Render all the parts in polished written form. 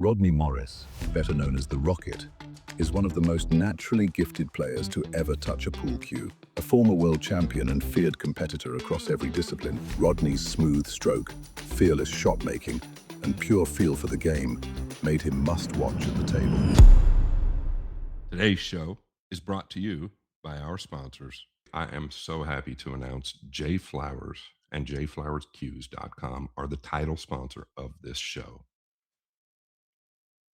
Rodney Morris, better known as the Rocket, is one of the most naturally gifted players to ever touch a pool cue. A former world champion and feared competitor across every discipline, Rodney's smooth stroke, fearless shot making, and pure feel for the game made him must-watch at the table. Today's show is brought to you by our sponsors. I am so happy to announce J Flowers and jflowerscues.com are the title sponsor of this show.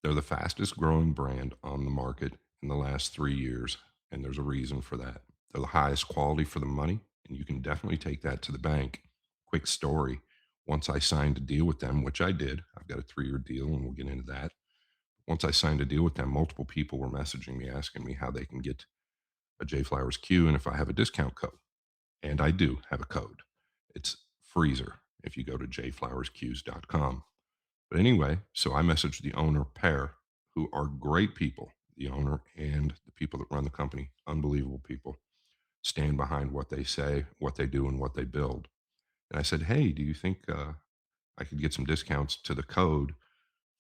They're the fastest growing brand on the market in the last 3 years, and there's a reason for that. They're the highest quality for the money, and you can definitely take that to the bank. Quick story. Once I signed a deal with them, which I did, I've got a 3-year deal, and we'll get into that. Once I signed a deal with them, multiple people were messaging me, asking me how they can get a J Flowers Q and if I have a discount code. And I do have a code. It's Freezer if you go to jflowerscues.com. But anyway, so I messaged the owner pair, who are great people, the owner and the people that run the company, unbelievable people, stand behind what they say, what they do, and what they build. And I said, hey, do you think I could get some discounts to the code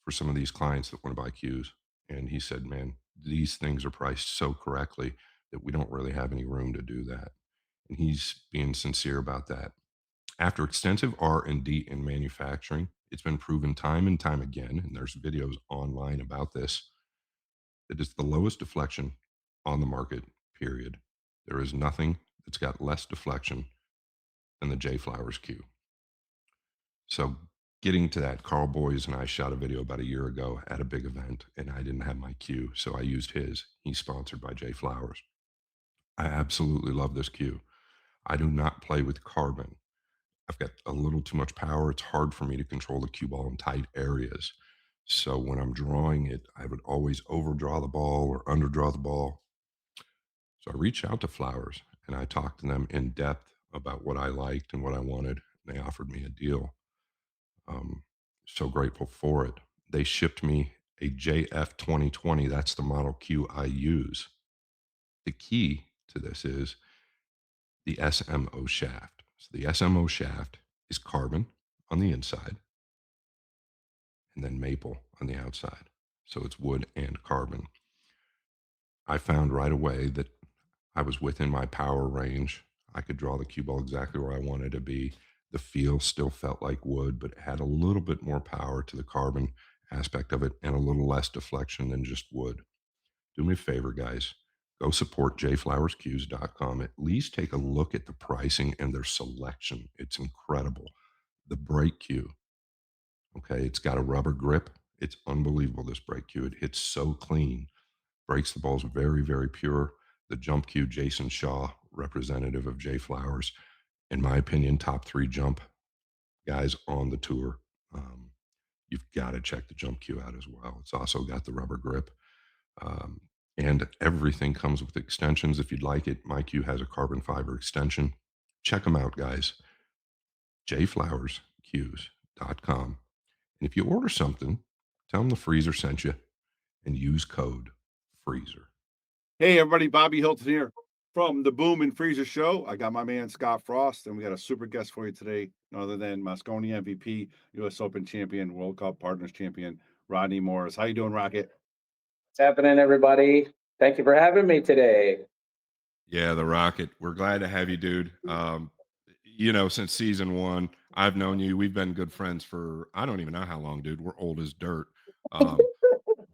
for some of these clients that want to buy Qs? And he said, man, these things are priced so correctly that we don't really have any room to do that. And he's being sincere about that. After extensive R&D in manufacturing, it's been proven time and time again, and there's videos online about this, that it's the lowest deflection on the market, period. There is nothing that's got less deflection than the J Flowers Q. So getting to that, Carl Boys and I shot a video about a year ago at a big event, and I didn't have my Q, so I used his. He's sponsored by J Flowers. I absolutely love this Q. I do not play with carbon. I've got a little too much power. It's hard for me to control the cue ball in tight areas. So when I'm drawing it, I would always overdraw the ball or underdraw the ball. So I reached out to Flowers and I talked to them in depth about what I liked and what I wanted. And they offered me a deal. So grateful for it. They shipped me a JF 2020. That's the model Q I use. The key to this is the SMO shaft. So the SMO shaft is carbon on the inside and then maple on the outside. So it's wood and carbon. I found right away that I was within my power range. I could draw the cue ball exactly where I wanted to be. The feel still felt like wood, but it had a little bit more power to the carbon aspect of it and a little less deflection than just wood. Do me a favor, guys. Go support jflowerscues.com. At least take a look at the pricing and their selection. It's incredible. The brake cue, okay, it's got a rubber grip. It's unbelievable, this brake cue. It hits so clean, breaks the balls very, very pure. The jump cue, Jason Shaw, representative of J Flowers, in my opinion, top 3 jump guys on the tour. You've got to check the jump cue out as well. It's also got the rubber grip. Um, and everything comes with extensions if you'd like it. My cue has a carbon fiber extension. Check them out, guys. jflowerscues.com. And if you order something, tell them the Freezer sent you and use code FREEZER. Hey, everybody, Bobby Hilton here from the Boom and Freezer Show. I got my man Scott Frost, and we got a super guest for you today, none other than Moscone MVP, U.S. Open champion, World Cup Partners champion, Rodney Morris. How you doing, Rocket? What's happening, everybody? Thank you for having me today. Yeah, the Rocket. We're glad to have you, dude. Since season 1, I've known you. We've been good friends for, I don't even know how long, dude. We're old as dirt.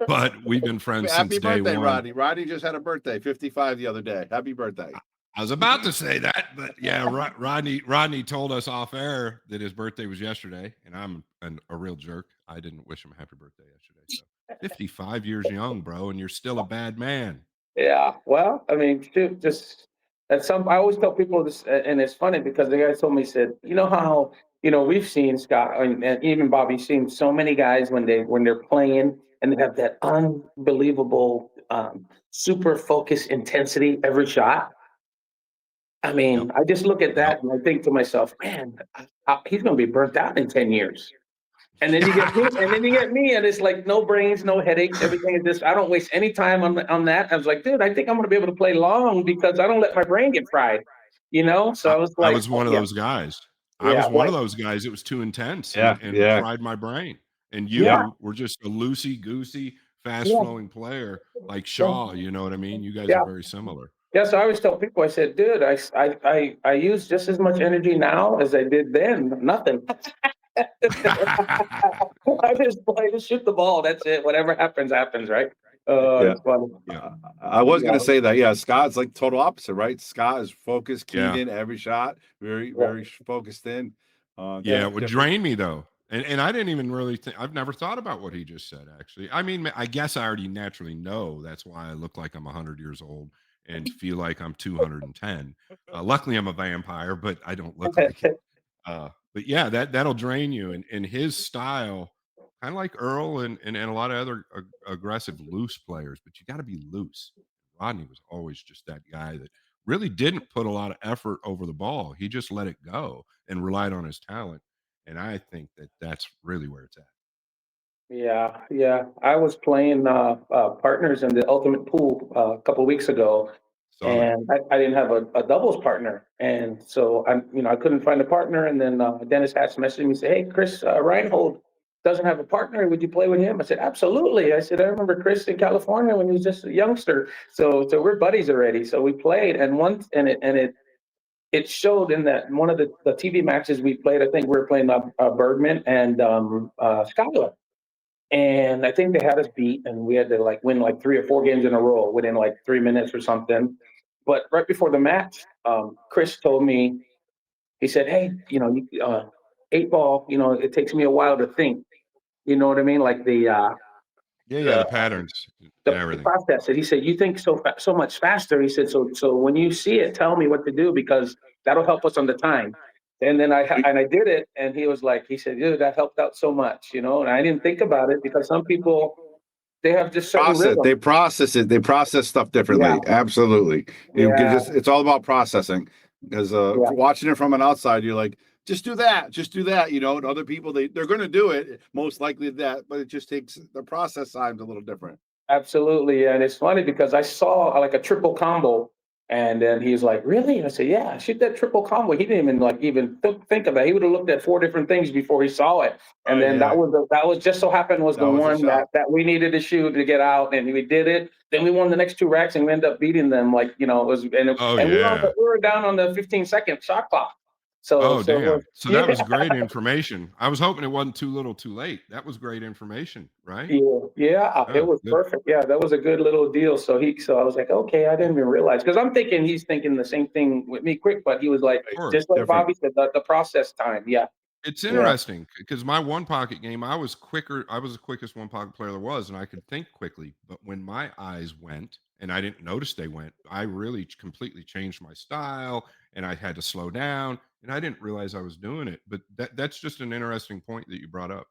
But we've been friends Happy since day birthday, one. Rodney. Rodney just had a birthday, 55 the other day. Happy birthday. I was about to say that, but yeah, Rodney told us off air that his birthday was yesterday, and I'm a real jerk. I didn't wish him a happy birthday yesterday. So 55 years young, bro, and you're still a bad man. Yeah, well, I mean, shoot, just that's some. I always tell people this, and it's funny because the guy told me, he said, you know how we've seen Scott and even Bobby seen so many guys when they're playing and they have that unbelievable super focus intensity every shot. I mean, Yep. I just look at that and I think to myself, man, he's going to be burnt out in 10 years. And then you get me, and it's like no brains, no headaches. Everything is just I don't waste any time on that. I was like, dude, I think I'm going to be able to play long because I don't let my brain get fried. So I was I like, was one of those guys. I yeah, was one of those guys. It was too intense and Yeah. fried my brain. and Yeah. you were just a loosey goosey, fast flowing player like Yeah. Shaw. You know what I mean? You guys are Yeah. very similar. Yeah, so I always tell people, I said, dude, I use just as much energy now as I did then. Nothing. I just shoot the ball. That's it. Whatever happens, happens, right? Yeah. It's funny. Yeah. I was Yeah. gonna say that. Yeah, Scott's like total opposite, right? Scott is focused, keyed Yeah. in every shot, very, Yeah. very focused in. Yeah, it would Different. drain me though. And I didn't even really think I've never thought about what he just said actually. I mean, I guess I already naturally know that's why I look like I'm 100 years old and feel like I'm 210. Luckily I'm a vampire, but I don't look like it. But yeah, that'll drain you and his style kind of like Earl and a lot of other aggressive loose players, but you got to be loose. Rodney was always just that guy that really didn't put a lot of effort over the ball. He just let it go and relied on his talent. And I think that that's really where it's at. Yeah, yeah. I was playing partners in the ultimate pool a couple of weeks ago, Saw that. and I didn't have a doubles partner, and so I couldn't find a partner. And then Dennis Hatch messaged me, say, "Hey, Chris Reinhold doesn't have a partner. Would you play with him?" I said, "Absolutely." I said, "I remember Chris in California when he was just a youngster, so we're buddies already." So we played, and once it showed in that one of the TV matches we played. I think we were playing Bergman and Skyler. And I think they had us beat, and we had to like win like 3 or 4 games in a row within like 3 minutes or something. But right before the match, Chris told me, he said, "Hey, eight ball, it takes me a while to think. You know what I mean? Like Yeah, the the patterns and the everything. process." And he said, "You think so much faster." He said, "So when you see it, tell me what to do because that'll help us on the time." And then I did it, and he said, "Dude, that helped out so much, you know." And I didn't think about it because some people they have just certain Process. They rhythm. process it. They process stuff Yeah, differently. Absolutely. yeah, It's all about processing. Because yeah. watching it from an outside, you're like, just do that, just do that. And other people they're going to do it most likely that, but it just takes the process time's a little different. Absolutely. And it's funny because I saw like a triple combo and then he's like, "Really?" And I said, "Yeah, shoot that triple combo." He didn't even think of that. He would have looked at 4 different things before he saw it. And then Yeah, that was just so happened was that the was a one shot. that we needed to shoot to get out. And we did it. Then we won the next 2 racks and we ended up beating them. Like, it was, Oh and yeah. we were down on the 15-second shot clock. So, Oh so it was, damn. So that yeah. was great information. I was hoping it wasn't too little too late. That was great information, right? Yeah, yeah, it Oh, was good. perfect. Yeah, that was a good little deal. So I was like, okay, I didn't even realize because I'm thinking he's thinking the same thing with me quick, but he was like, Of course. just like Different. Bobby said, the process time. Yeah, It's yeah, interesting because my one pocket game, I was quicker. I was the quickest one pocket player there was, and I could think quickly. But when my eyes went, and I didn't notice they went, I really completely changed my style, and I had to slow down, and I didn't realize I was doing it. But that's just an interesting point that you brought up.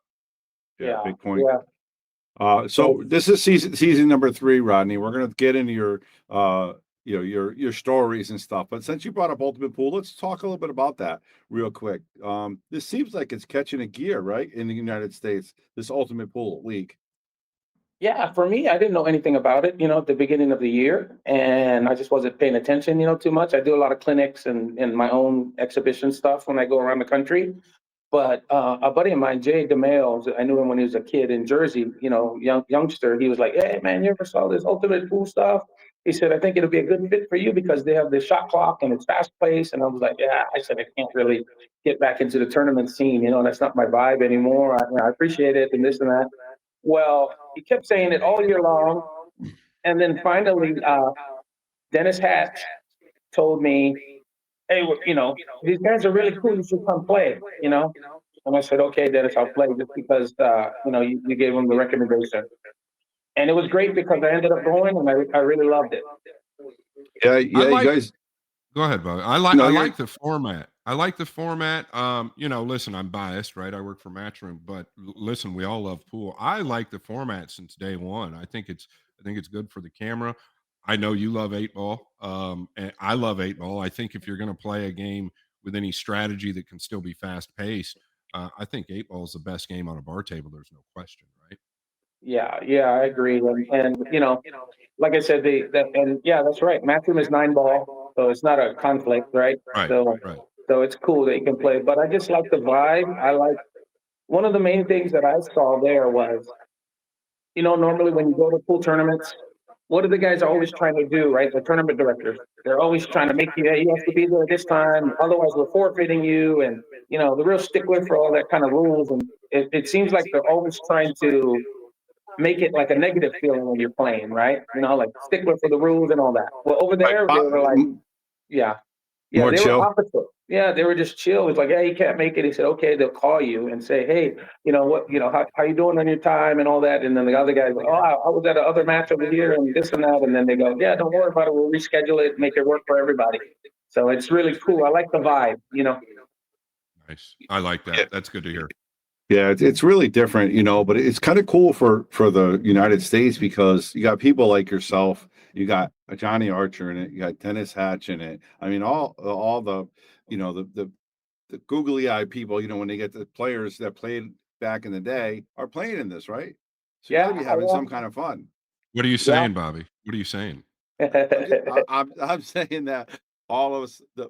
Yeah, yeah, big point. yeah. So this is season number 3, Rodney. We're gonna get into your your stories and stuff. But since you brought up Ultimate Pool, let's talk a little bit about that real quick. This seems like it's catching a gear, right, in the United States. This Ultimate Pool League. Yeah, for me, I didn't know anything about it, at the beginning of the year, and I just wasn't paying attention, too much. I do a lot of clinics and my own exhibition stuff when I go around the country. But a buddy of mine, Jay DeMail, I knew him when he was a kid in Jersey, youngster. He was like, "Hey, man, you ever saw this ultimate pool stuff?" He said, "I think it'll be a good fit for you because they have the shot clock and it's fast paced." And I was like, "Yeah," I said, "I can't really get back into the tournament scene. That's not my vibe anymore. I appreciate it and this and that." Well, he kept saying it all year long. And then finally, Dennis Hatch told me, "Hey, these guys are really cool. You should come play. And I said, "Okay, Dennis, I'll play just because, you gave him the recommendation." And it was great because I ended up going and I really loved it. Yeah, I yeah, you like guys. Go ahead, Bobby. No, I you're like the format. I like the format. Listen, I'm biased, right? I work for Matchroom, but listen, we all love pool. I like the format since day one. I think it's good for the camera. I know you love eight ball. And I love eight ball. I think if you're going to play a game with any strategy that can still be fast paced, I think eight ball is the best game on a bar table. There's no question, right? Yeah, yeah, I agree. And like I said, and yeah, that's right. Matchroom is 9 ball, so it's not a conflict, right? Right, So, right. so it's cool that you can play. But I just like the vibe. I like one of the main things that I saw there was, normally when you go to pool tournaments, what are the guys always trying to do, right? The tournament directors, they're always trying to make you, hey, you have to be there this time, otherwise we're forfeiting you, and the real stickler for all that kind of rules. And it seems like they're always trying to make it like a negative feeling when you're playing, right? Like stickler for the rules and all that. Well, over there they were like, yeah, More they were chill. opposite. Yeah, they were just chill. It's like, hey, you can't make it. He said, okay, they'll call you and say, hey, how you doing on your time and all that. And then the other guy's like, oh, I was at another match over here and this and that. And then they go, yeah, don't worry about it. We'll reschedule it, make it work for everybody. So it's really cool. I like the vibe, Nice. I like that. That's good to hear. Yeah, it's really different, but it's kind of cool for the United States because you got people like yourself, you got a Johnny Archer in it, you got Dennis Hatch in it. I mean, all the the googly eyed people, when they get the players that played back in the day are playing in this, right? So you got to be having some kind of fun. What are you saying, Bobby? What are you saying? I'm saying that all of us, the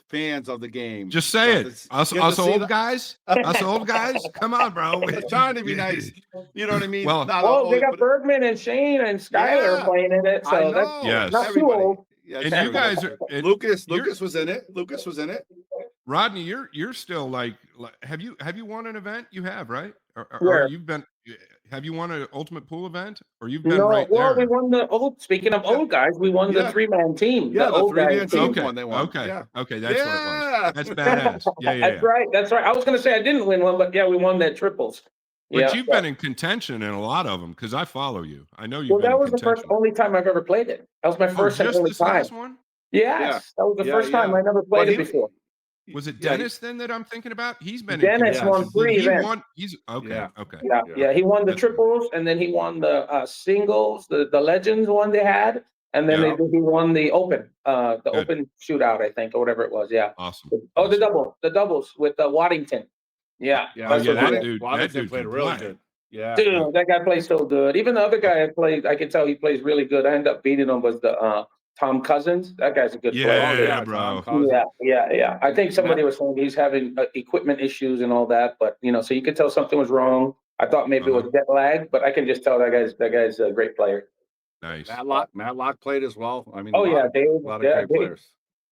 fans of the game, just say it. Us old guys. Us old guys. Come on, bro. We're trying to be nice. You know what I mean? Well, they got Bergman and Shane and Skyler playing in it, so that's not too old. Yeah, and you guys are Lucas was in it. Lucas was in it. Rodney, you're still like have you won an event? You have, right? Or you've been. Have you won an Ultimate Pool event, or you've been right there? Well, we won the old. Speaking of old guys, we won the 3-man team. Yeah, the old 3-man team won. They won. Okay, yeah. Okay, that's what it was. That's badass. Yeah, That's right. I was gonna say I didn't win one, but yeah, we won that triples. But you've been in contention in a lot of them because I follow you. I know you. Well, that was the only time I've ever played it. That was my first and only time. Last one? Yes, that was the first time I never played it before. Was it Dennis then that I'm thinking about? He's been Dennis won 3 events. He's okay. Yeah. He won the triples, and then he won the singles, the legends one they had, and then he won the open, open shootout, I think, or whatever it was. Yeah. Awesome. Oh, the doubles with Waddington. Yeah. That dude played really good. Yeah. Dude, that guy plays so good. Even the other guy I can tell he plays really good. I ended up beating him was the Tom Cousins. That guy's a good player. Yeah, bro. Yeah. I think somebody was saying he's having equipment issues and all that, but so you could tell something was wrong. I thought maybe it was jet lag, but I can just tell that guy's a great player. Nice. Matt Locke played as well. I mean, a lot of great players.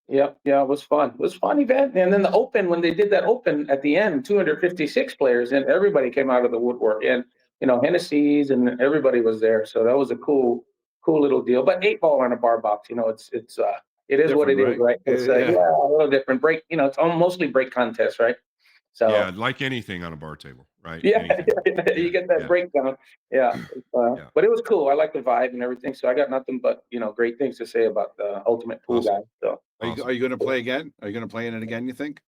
Yeah, it was fun. It was a fun event. And then the open, when they did that open at the end, 256 players, and everybody came out of the woodwork, and Hennessy's, and everybody was there. So that was a cool little deal. But 8-ball on a bar box, it is different, what it is, right? It's a little different break. It's mostly break contest, right? So yeah, like anything on a bar table, right? Yeah, you get that breakdown. Yeah. But it was cool. I like the vibe and everything. So I got nothing but great things to say about the Ultimate Pool guy. So are you going to play again? Are you going to play in it again? You think?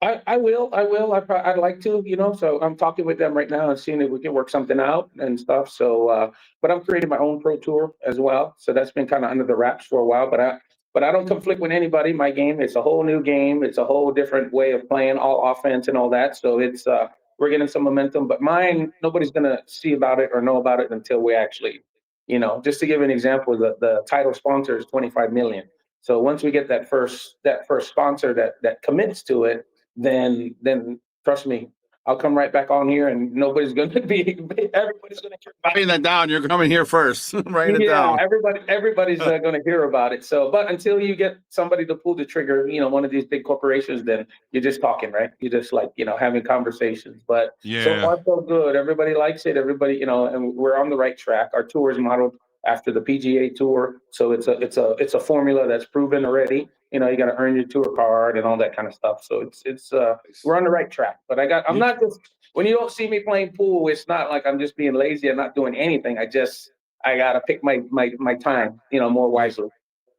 I will. I'd like to. So I'm talking with them right now and seeing if we can work something out and stuff. So, but I'm creating my own pro tour as well. So that's been kind of under the wraps for a while. But I don't conflict with anybody. My game, it's a whole new game. It's a whole different way of playing, all offense and all that. So it's we're getting some momentum. But mine, nobody's gonna see about it or know about it until we actually, just to give an example, the title sponsor is 25 million. So once we get that first sponsor that commits to it, then trust me, I'll come right back on here, and everybody's going to care about it. Writing that down. You're coming here first. Write it down. Everybody's going to hear about it. So, but until you get somebody to pull the trigger, one of these big corporations, then you're just talking, right? You're just like, having conversations. But so far so good. Everybody likes it. Everybody, and we're on the right track. Our tour is modeled after the PGA Tour, so it's a formula that's proven already. You got to earn your tour card and all that kind of stuff. So it's we're on the right track. But I'm not just, when you don't see me playing pool, it's not like I'm just being lazy and not doing anything. I got to pick my time, more wisely.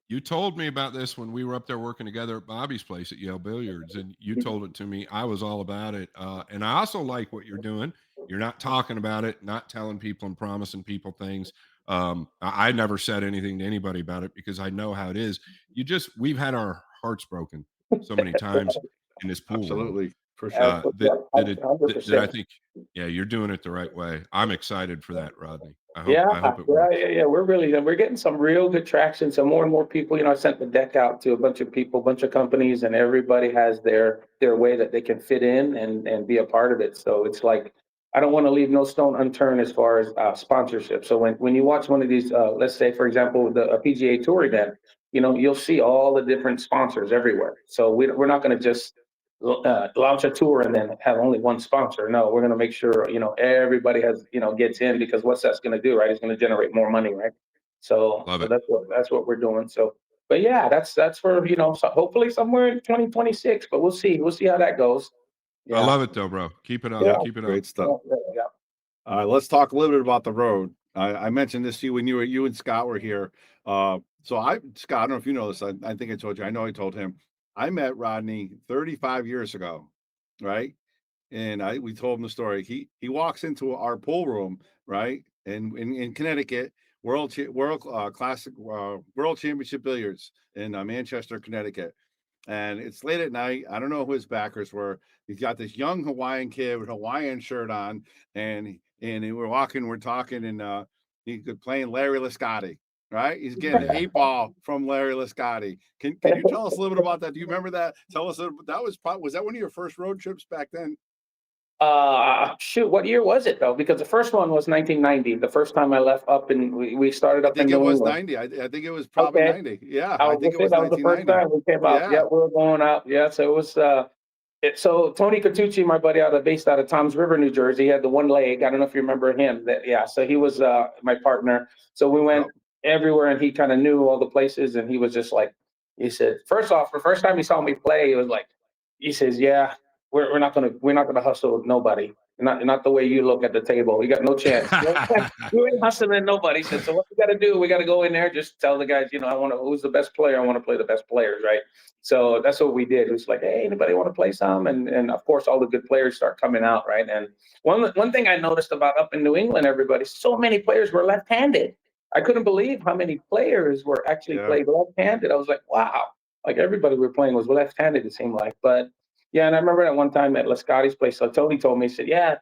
You told me about this when we were up there working together at Bobby's place at Yale Billiards, and you told it to me. I was all about it. And I also like what you're doing. You're not talking about it, not telling people and promising people things. I never said anything to anybody about it because I know how it is. We've had our hearts broken so many times in this pool. Absolutely. For sure. Did I 100%. think? Yeah, you're doing it the right way. I'm excited for that, Rodney. I Yeah, hope it works. yeah. We're getting some real good traction. So more and more people, I sent the deck out to a bunch of people, a bunch of companies, and everybody has their way that they can fit in and be a part of it. So it's like, I don't want to leave no stone unturned as far as sponsorship. So when you watch one of these, let's say, for example, a PGA Tour event, you'll see all the different sponsors everywhere. So we're not going to just launch a tour and then have only one sponsor. No, we're going to make sure, everybody has, gets in, because what's that's going to do, right? It's going to generate more money, right? So, Love so it. that's what we're doing. So, but yeah, that's for, so hopefully somewhere in 2026, but we'll see. We'll see how that goes. I Yeah. love it though, bro. Keep it up. Yeah. Keep it Great up. stuff. Yeah. All right, let's talk a little bit about the road. I mentioned this to you when you and Scott were here. Scott, I don't know if you know this. I think I told you. I know I told him. I met Rodney 35 years ago, right? And we told him the story. He walks into our pool room, right? And in Connecticut, world classic world championship billiards in Manchester, Connecticut. And it's late at night. I don't know who his backers were. He's got this young Hawaiian kid with a Hawaiian shirt on, and we're talking, and he's playing Larry Liscotti, right? He's getting an 8-ball from Larry Liscotti. Can you tell us a little bit about that? Do you remember that? Tell us that was that one of your first road trips back then? Shoot, what year was it though? Because the first one was 1990. The first time I left up, and we started up I think in it New was England. 90. I think it was probably 90. Yeah, I think it was that was the first 1990. time we came out. Yeah, we were going out. Yeah, so it was. So Tony Catucci, my buddy based out of Toms River, New Jersey, he had the one leg. I don't know if you remember him. So he was my partner. So we went everywhere, and he kind of knew all the places. And he was just like, he said, first off, the first time he saw me play, he was like, he says, yeah, we're not gonna hustle with nobody. Not the way you look at the table. You got no chance. You ain't hustling nobody. He said, so what we got to do? We got to go in there, just tell the guys, who's the best player. I want to play the best players, right? So that's what we did. It was like, hey, anybody want to play some? And of course, all the good players start coming out, right? And one thing I noticed about up in New England, everybody, so many players were left-handed. I couldn't believe how many players were actually played left-handed. I was like, wow, like everybody we were playing was left-handed, it seemed like. But yeah, and I remember at one time at Lascotti's place, so Tony told me, he said, yeah,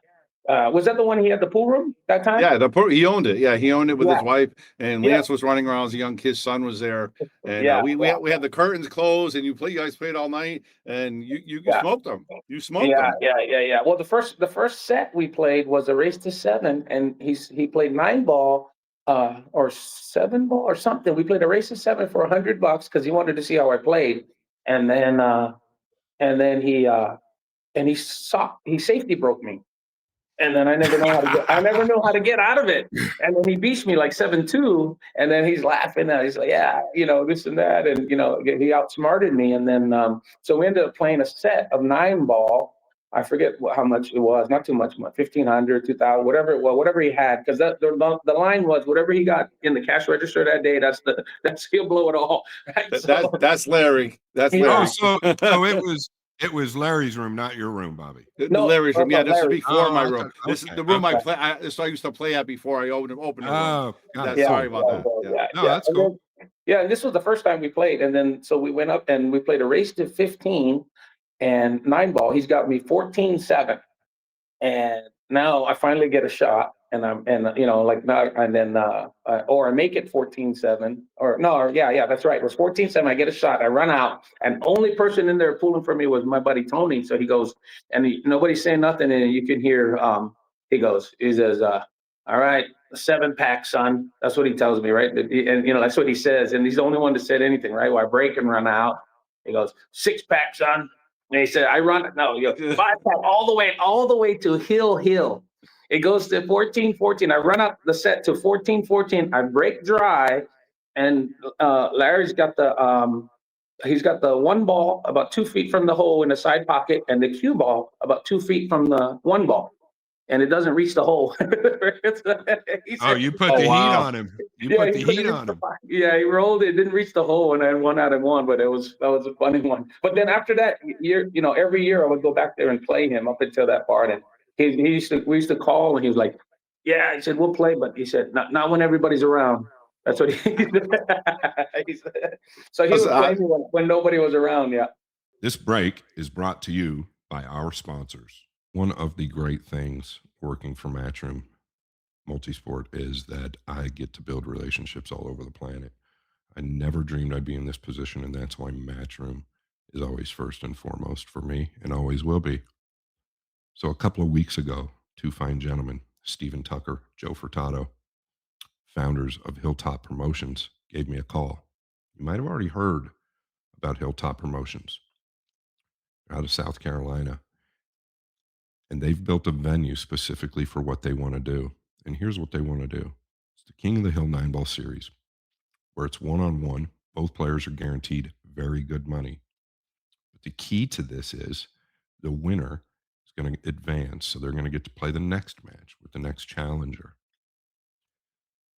was that the one he had the pool room that time? Yeah, he owned it. Yeah, he owned it with his wife, and Yeah. Lance was running around as a young kid. His son was there, and we had the curtains closed, and you guys played all night, and you smoked them. You smoked them. Yeah. Well, the first set we played was a race to 7, and he played 9-ball or 7-ball or something. We played a race to 7 for $100 because he wanted to see how I played, and then he safety broke me. And then I never know how to get out of it. And then he beats me like 7-2. And then he's laughing. And he's like, yeah, this and that. And, he outsmarted me. And then, so we ended up playing a set of 9-ball. I forget how much it was. Not too much, 1,500, 2,000, whatever it was, whatever he had. Because the line was whatever he got in the cash register that day, he'll blow it all. Right? That's Larry. That's Larry. Oh, so it was Larry's room, not your room, Bobby. No, Larry's room. Yeah, this is before my room. Okay. This is the room I play. This I used to play at before I opened the room. Sorry about that. No, that's cool. And this was the first time we played, and then so we went up and we played a race to 15 and 9-ball. He's got me 14-7, and now I finally get a shot, and I make it 14-7, that's right. It was 14-7. I get a shot. I run out, and only person in there pulling for me was my buddy Tony. So he goes, and nobody's saying nothing, and you can hear. He says, all right, 7-pack, son. That's what he tells me, right? And that's what he says, and he's the only one that said anything, right? Well, I break and run out. He goes, 6-pack, son. And he said, I run it. No, 5-pack all the way to Hill. It goes to 14-14. I run up the set to 14-14. I break dry, and Larry's got he's got the 1-ball about 2 feet from the hole in the side pocket, and the cue ball about 2 feet from the 1-ball. And it doesn't reach the hole. You put the heat on him. Put the heat on him. Yeah, he rolled it, didn't reach the hole, and I had 1 out of 1. But that was a funny one. But then after that year, every year I would go back there and play him up until that part. And we used to call, and he was like, "Yeah," he said, "We'll play," but he said, "Not when everybody's around." That's what he said. So he would play me when nobody was around. Yeah. This break is brought to you by our sponsors. One of the great things working for Matchroom Multisport is that I get to build relationships all over the planet. I never dreamed I'd be in this position, and that's why Matchroom is always first and foremost for me and always will be. So a couple of weeks ago, two fine gentlemen, Stephen Tucker, Joe Furtado, founders of Hilltop Promotions, gave me a call. You might have already heard about Hilltop Promotions. They're out of South Carolina, and they've built a venue specifically for what they want to do. And here's what they want to do. It's the King of the Hill 9-Ball Series, where it's one-on-one. Both players are guaranteed very good money. But the key to this is the winner is going to advance. So they're going to get to play the next match with the next challenger.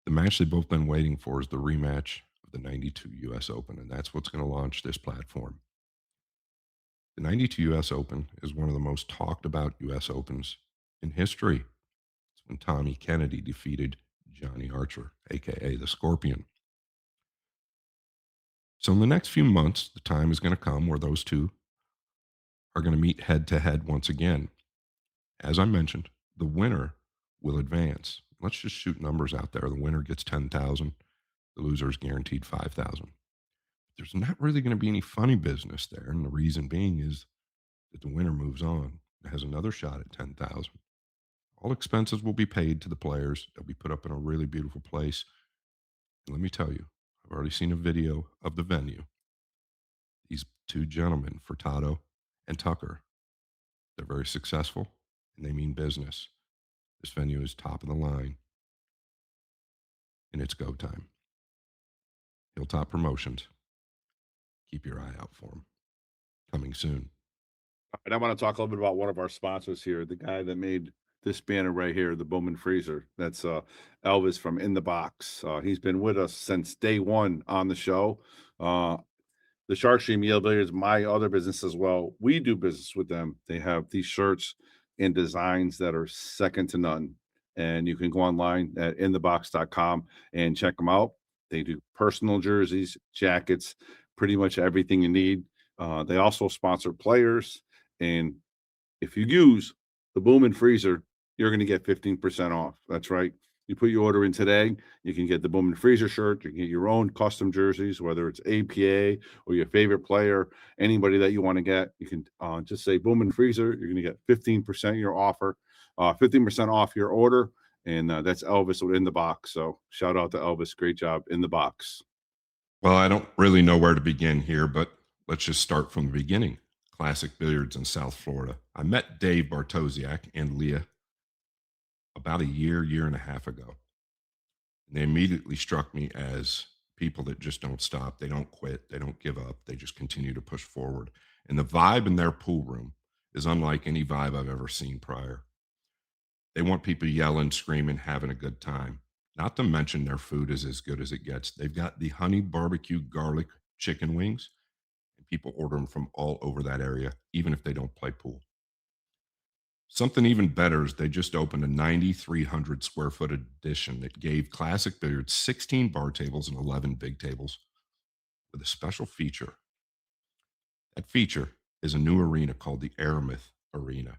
The match they've both been waiting for is the rematch of the 92 U.S. Open, and that's what's going to launch this platform. The 92 U.S. Open is one of the most talked about U.S. Opens in history. It's when Tommy Kennedy defeated Johnny Archer, a.k.a. the Scorpion. So in the next few months, the time is going to come where those two are going to meet head-to-head once again. As I mentioned, the winner will advance. Let's just shoot numbers out there. The winner gets $10,000. The loser is guaranteed $5,000. There's not really going to be any funny business there, and the reason being is that the winner moves on and has another shot at $10,000. All expenses will be paid to the players. They'll be put up in a really beautiful place. And let me tell you, I've already seen a video of the venue. These two gentlemen, Furtado and Tucker, they're very successful and they mean business. This venue is top of the line, and it's go time. Hilltop Promotions. Keep your eye out for them. Coming soon. And I want to talk a little bit about one of our sponsors here, the guy that made this banner right here, the Bowman Freezer. That's Elvis from In the Box. He's been with us since day one on the show. The Shark Stream Yale Billiards, my other business as well. We do business with them. They have these shirts and designs that are second to none. And you can go online at inthebox.com and check them out. They do personal jerseys, jackets, pretty much everything you need. They also sponsor players. And if you use the Bowman Freezer, you're going to get 15% off. That's right. You put your order in today, you can get the Bowman Freezer shirt. You can get your own custom jerseys, whether it's APA or your favorite player, anybody that you want to get. You can just say Bowman Freezer. You're going to get 15% your offer, 15% off your order. And that's Elvis In the Box. So shout out to Elvis. Great job, In the Box. Well, I don't really know where to begin here, but let's just start from the beginning. Classic Billiards in South Florida. I met Dave Bartosiak and Leah about a year and a half ago. And they immediately struck me as people that just don't stop. They don't quit. They don't give up. They just continue to push forward. And the vibe in their pool room is unlike any vibe I've ever seen prior. They want people yelling, screaming, having a good time. Not to mention their food is as good as it gets. They've got the honey barbecue garlic chicken wings, and people order them from all over that area, even if they don't play pool. Something even better is they just opened a 9,300 square foot addition that gave Classic Billiards 16 bar tables and 11 big tables with a special feature. That feature is a new arena called the Aramith Arena.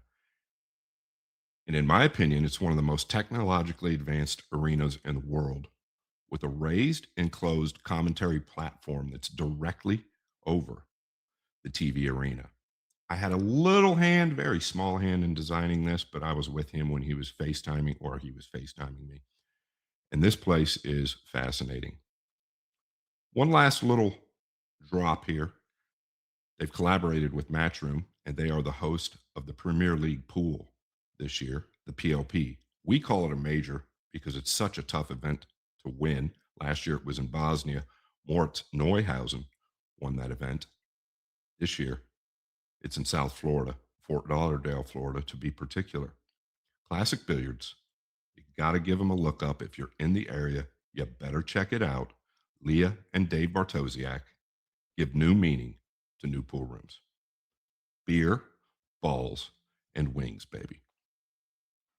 And in my opinion, it's one of the most technologically advanced arenas in the world, with a raised enclosed commentary platform that's directly over the TV arena. I had a little hand, very small hand in designing this, but I was with him when he was FaceTiming me. And this place is fascinating. One last little drop here. They've collaborated with Matchroom, and they are the host of the Premier League pool this year, the PLP. We call it a major because it's such a tough event to win. Last year it was in Bosnia. Moritz Neuhausen won that event. This year it's in South Florida, Fort Lauderdale, Florida, to be particular. Classic Billiards. You got to give them a look up. If you're in the area, you better check it out. Leah and Dave Bartosiak give new meaning to new pool rooms. Beer, balls, and wings, baby.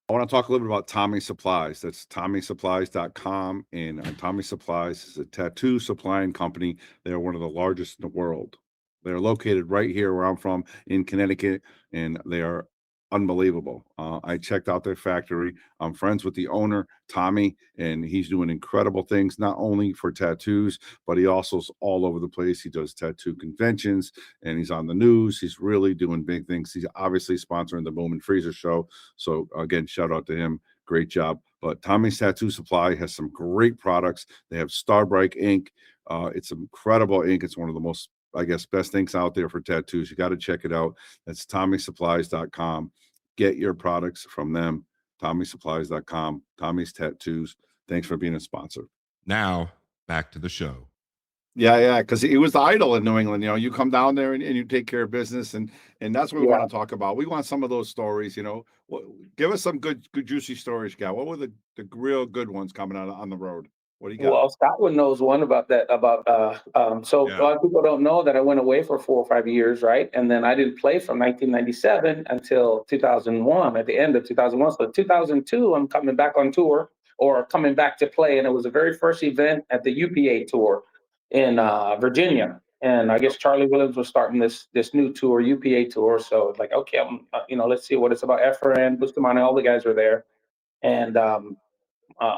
I want to talk a little bit about Tommy Supplies. That's TommySupplies.com. And Tommy Supplies is a tattoo supplying company. They are one of the largest in the world. They're located right here where I'm from in Connecticut, and they are unbelievable. I checked out their factory. I'm friends with the owner, Tommy, and he's doing incredible things, not only for tattoos, but he also is all over the place. He does tattoo conventions and he's on the news. He's really doing big things. He's obviously sponsoring the Boom and Freezer show. So again, shout out to him. Great job. But Tommy's Tattoo Supply has some great products. They have Starbright ink. It's incredible ink. It's one of the most, I guess, best inks out there for tattoos. You got to check it out. That's TommySupplies.com. Get your products from them. TommySupplies.com. Tommy's Tattoos. Thanks for being a sponsor. Now back to the show. Yeah, because he was the idol in New England. You know, you come down there and you take care of business, and that's what we want to talk about. We want some of those stories. You know, give us some good juicy stories, guy. What were the real good ones coming out on the road? What do you got? Well, Scotland knows one about that. So a lot of people don't know that I went away for 4 or 5 years, right? And then I didn't play from 1997 until 2001. At the end of 2001, so 2002, I'm coming back on tour or coming back to play, and it was the very first event at the UPA tour in Virginia. And I guess Charlie Williams was starting this new tour, UPA tour. So it's like, okay, let's see what it's about. Efren, Bustamante, all the guys were there, and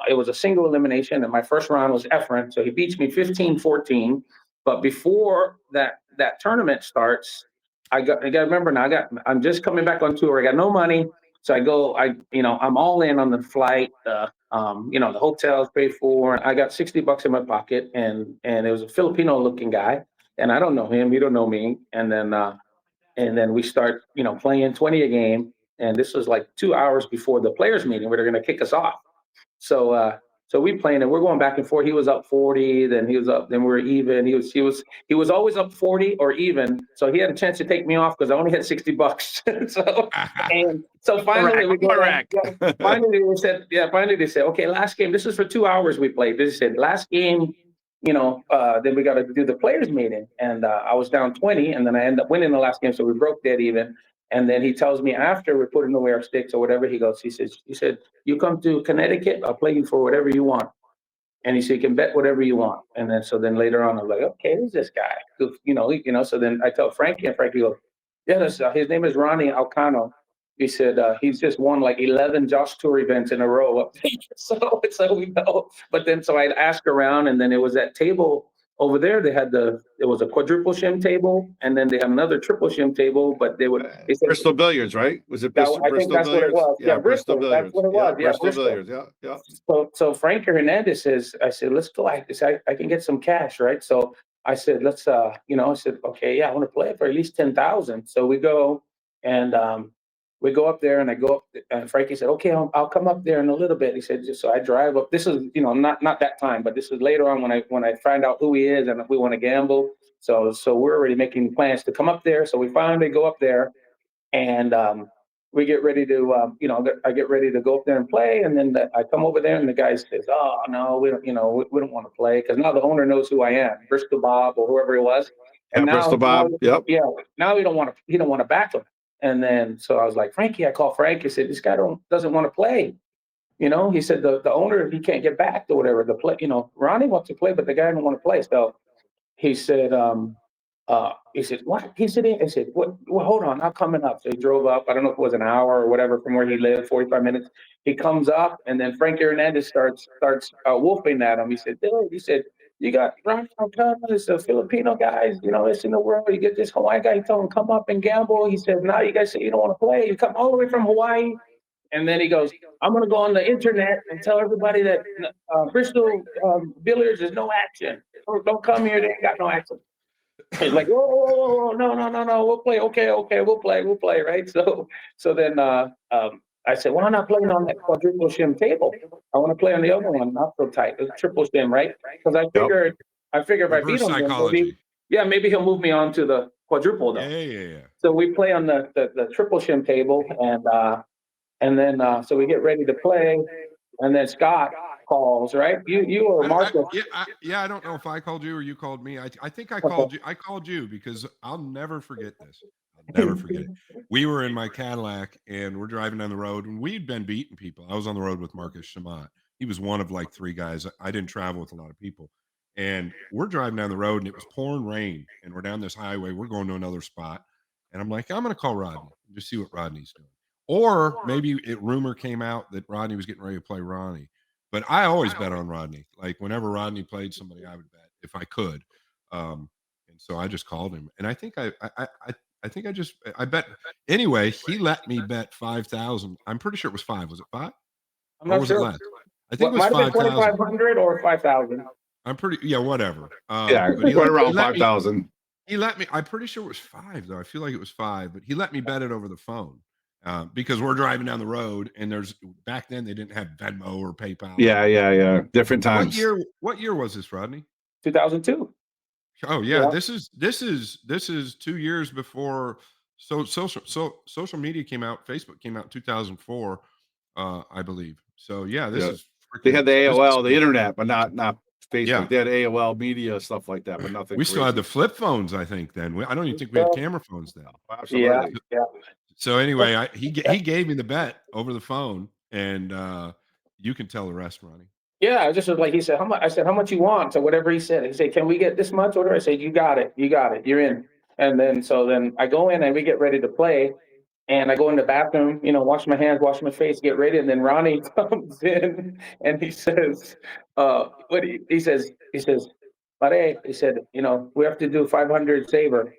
it was a single elimination, and my first round was Efren, so he beats me 15-14. But before that tournament starts, I got to remember now. I'm just coming back on tour. I got no money, so I'm all in on the flight. The hotel's paid for. I got $60 in my pocket, and it was a Filipino-looking guy, and I don't know him. He don't know me, and then we start playing 20 a game, and this was like 2 hours before the players meeting where they're going to kick us off. So we playing and we're going back and forth. He was up 40, then he was up, then we were even. He was always up 40 or even. So he had a chance to take me off because I only had $60. so finally we go back. Finally they said, okay, last game. This is for 2 hours we played. They said last game, then we got to do the players meeting. And I was down 20, and then I ended up winning the last game. So we broke dead even. And then he tells me after we're putting away our sticks or whatever, he said, you come to Connecticut, I'll play you for whatever you want. And he said, you can bet whatever you want. And then later on, I'm like, okay, who's this guy? So then I tell Frankie, and Frankie goes, yeah, his name is Ronnie Alcano. He said, he's just won like 11 Josh Tour events in a row. So we know. But then, so I'd ask around, and then it was that table over there. It was a quadruple shim table, and then they had another triple shim table, but they said Bristol Billiards, right? Was it Bristol? I think that's Billiards? What it was. Yeah, Bristol. Billiards. That's what it was. Yeah, Bristol Billiards. Yeah. So Frankie Hernandez says, I said, let's go. I can get some cash, right? So I said, let's, I said, okay, yeah, I want to play for at least 10,000. So we go, and we go up there, and I go up, and Frankie said, okay, I'll come up there in a little bit. He said, so I drive up. This is, not that time, but this is later on when I find out who he is and if we want to gamble. So we're already making plans to come up there. So we finally go up there, and we get ready to, I get ready to go up there and play. And then I come over there, and the guy says, oh, no, we don't, we don't want to play. Because now the owner knows who I am, Bristol Bob or whoever it was. And now, Bristol Bob. Yep. Yeah. Now he don't want to back him. And then, so I was like, Frankie, I called Frank. I said, this guy doesn't want to play. He said the owner, he can't get backed or whatever. Ronnie wants to play, but the guy don't want to play. So he said, what? He said, I said, what? Well, hold on, I'm coming up. So he drove up. I don't know if it was an hour or whatever from where he lived, 45 minutes. He comes up, and then Frankie Hernandez starts wolfing at him. He said, dude, you got Ron Alcano, it's a Filipino guys, it's in the world. You get this Hawaiian guy, he told him, come up and gamble. He said, now you guys say you don't want to play. You come all the way from Hawaii. And then he goes, I'm going to go on the internet and tell everybody that Bristol Billiards is no action. Don't come here, they ain't got no action. He's like, whoa, no, we'll play. Okay, we'll play, right? So then I said, well, I'm not playing on that quadruple shim table. I want to play on the other one, not so tight. It's triple shim, right? Because I figured if I beat him, maybe he'll move me on to the quadruple though. Yeah. So we play on the triple shim table, and then so we get ready to play, and then Scott calls, right? You or Marcus? I don't know if I called you or you called me. I think I called you. I called you because I'll never forget this. I'll never forget it. We were in my Cadillac, and we're driving down the road, and we'd been beating people. I was on the road with Marcus Shamat. He was one of like 3 guys. I didn't travel with a lot of people. And we're driving down the road and it was pouring rain. And we're down this highway. We're going to another spot. And I'm like, I'm going to call Rodney and just see what Rodney's doing. Or maybe rumor came out that Rodney was getting ready to play Ronnie. But I always bet on Rodney. Like whenever Rodney played somebody, I would bet if I could. And so I just called him. And I think I bet anyway, he let me bet 5,000. I'm pretty sure it was 5. Was it 5? I'm Or not was it sure. less? I think it was Might have been 5,000. 2,500 or 5,000. I'm pretty whatever. Yeah, But right around 5,000. He let me. I'm pretty sure it was 5 though. I feel like it was 5, but he let me bet it over the phone because we're driving down the road and back then they didn't have Venmo or PayPal. Yeah. Different times. What year was this, Rodney? 2002. Oh yeah, this is 2 years before social media came out. Facebook came out in 2004, I believe. So yeah, this is. They had the AOL, the internet, but not Facebook. Yeah. They had AOL media stuff like that, but nothing. We still had the flip phones, I think. Then I don't even think we had camera phones then. Absolutely. Yeah. So anyway, he gave me the bet over the phone, and you can tell the rest, Ronnie. Yeah, I just was like, he said, how much? I said, how much you want? So whatever he said, he said, can we get this much order? I said, you got it, you're in. And then I go in and we get ready to play. And I go in the bathroom, wash my hands, wash my face, get ready. And then Ronnie comes in and he says, he says, Pare, he said, we have to do 500 saver.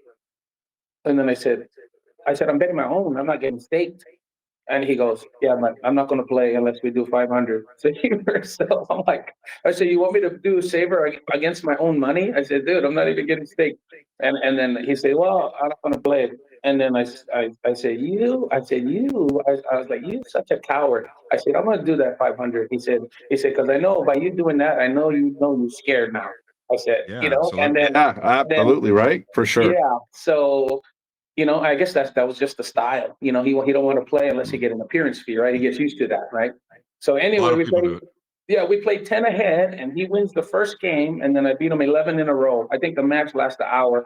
And then I said, I'm betting my own. I'm not getting staked. And he goes, yeah, I'm not going to play unless we do 500. So I'm like, I said, you want me to do saver against my own money? I said, dude, I'm not even getting staked. And then he said, well, I don't want to play. And then I said, you? I was like, you such a coward. I said, I'm going to do that 500. He said, because I know by you doing that, I know you're scared now. I said, absolutely. and then. Yeah, absolutely, right? For sure. Yeah. So, I guess that was just the style. He don't want to play unless he get an appearance fee, right? He gets used to that, right? So anyway, we played 10 ahead, and he wins the first game, and then I beat him 11 in a row. I think the match lasted an hour.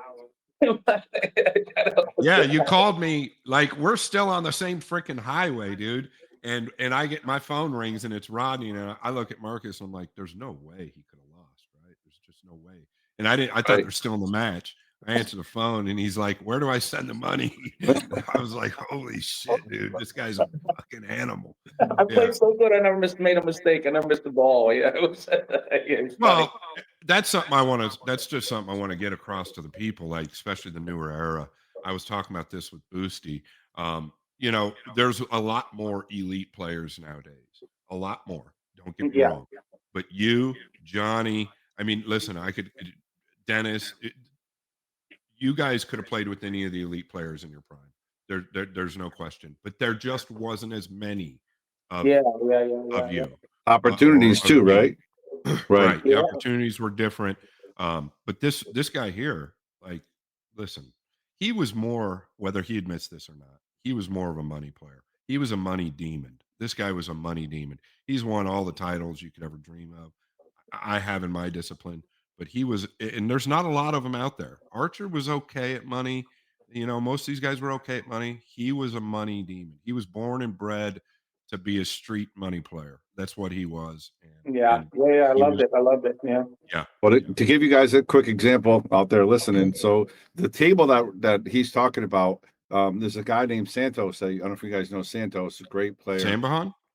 Yeah, you called me like we're still on the same freaking highway, dude. And I get my phone rings and it's Rodney, and I look at Marcus and I'm like, there's no way he could have lost, right? There's just no way. And I thought they're still in the match. I answer the phone and he's like, where do I send the money? I was like, holy shit, dude, this guy's a fucking animal. I played so good, I never made a mistake. I never missed the ball. Yeah, it was well, that's something that's just something I want to get across to the people, like especially the newer era. I was talking about this with Boosty. There's a lot more elite players nowadays. A lot more. Don't get me wrong. But you, Johnny, I mean, listen, Dennis, you guys could have played with any of the elite players in your prime. There's no question. But there just wasn't as many of you. Opportunities too, right? Right. The opportunities were different. But this guy here, like, listen, he was more, whether he admits this or not, he was more of a money player. He was a money demon. This guy was a money demon. He's won all the titles you could ever dream of. I have in my discipline, but he was, and there's not a lot of them out there. Archer was okay at money. Most of these guys were okay at money. He was a money demon. He was born and bred to be a street money player. That's what he was. I loved it. Yeah. Yeah. Well, to give you guys a quick example out there listening, so the table that he's talking about, there's a guy named Santos. I don't know if you guys know Santos, a great player.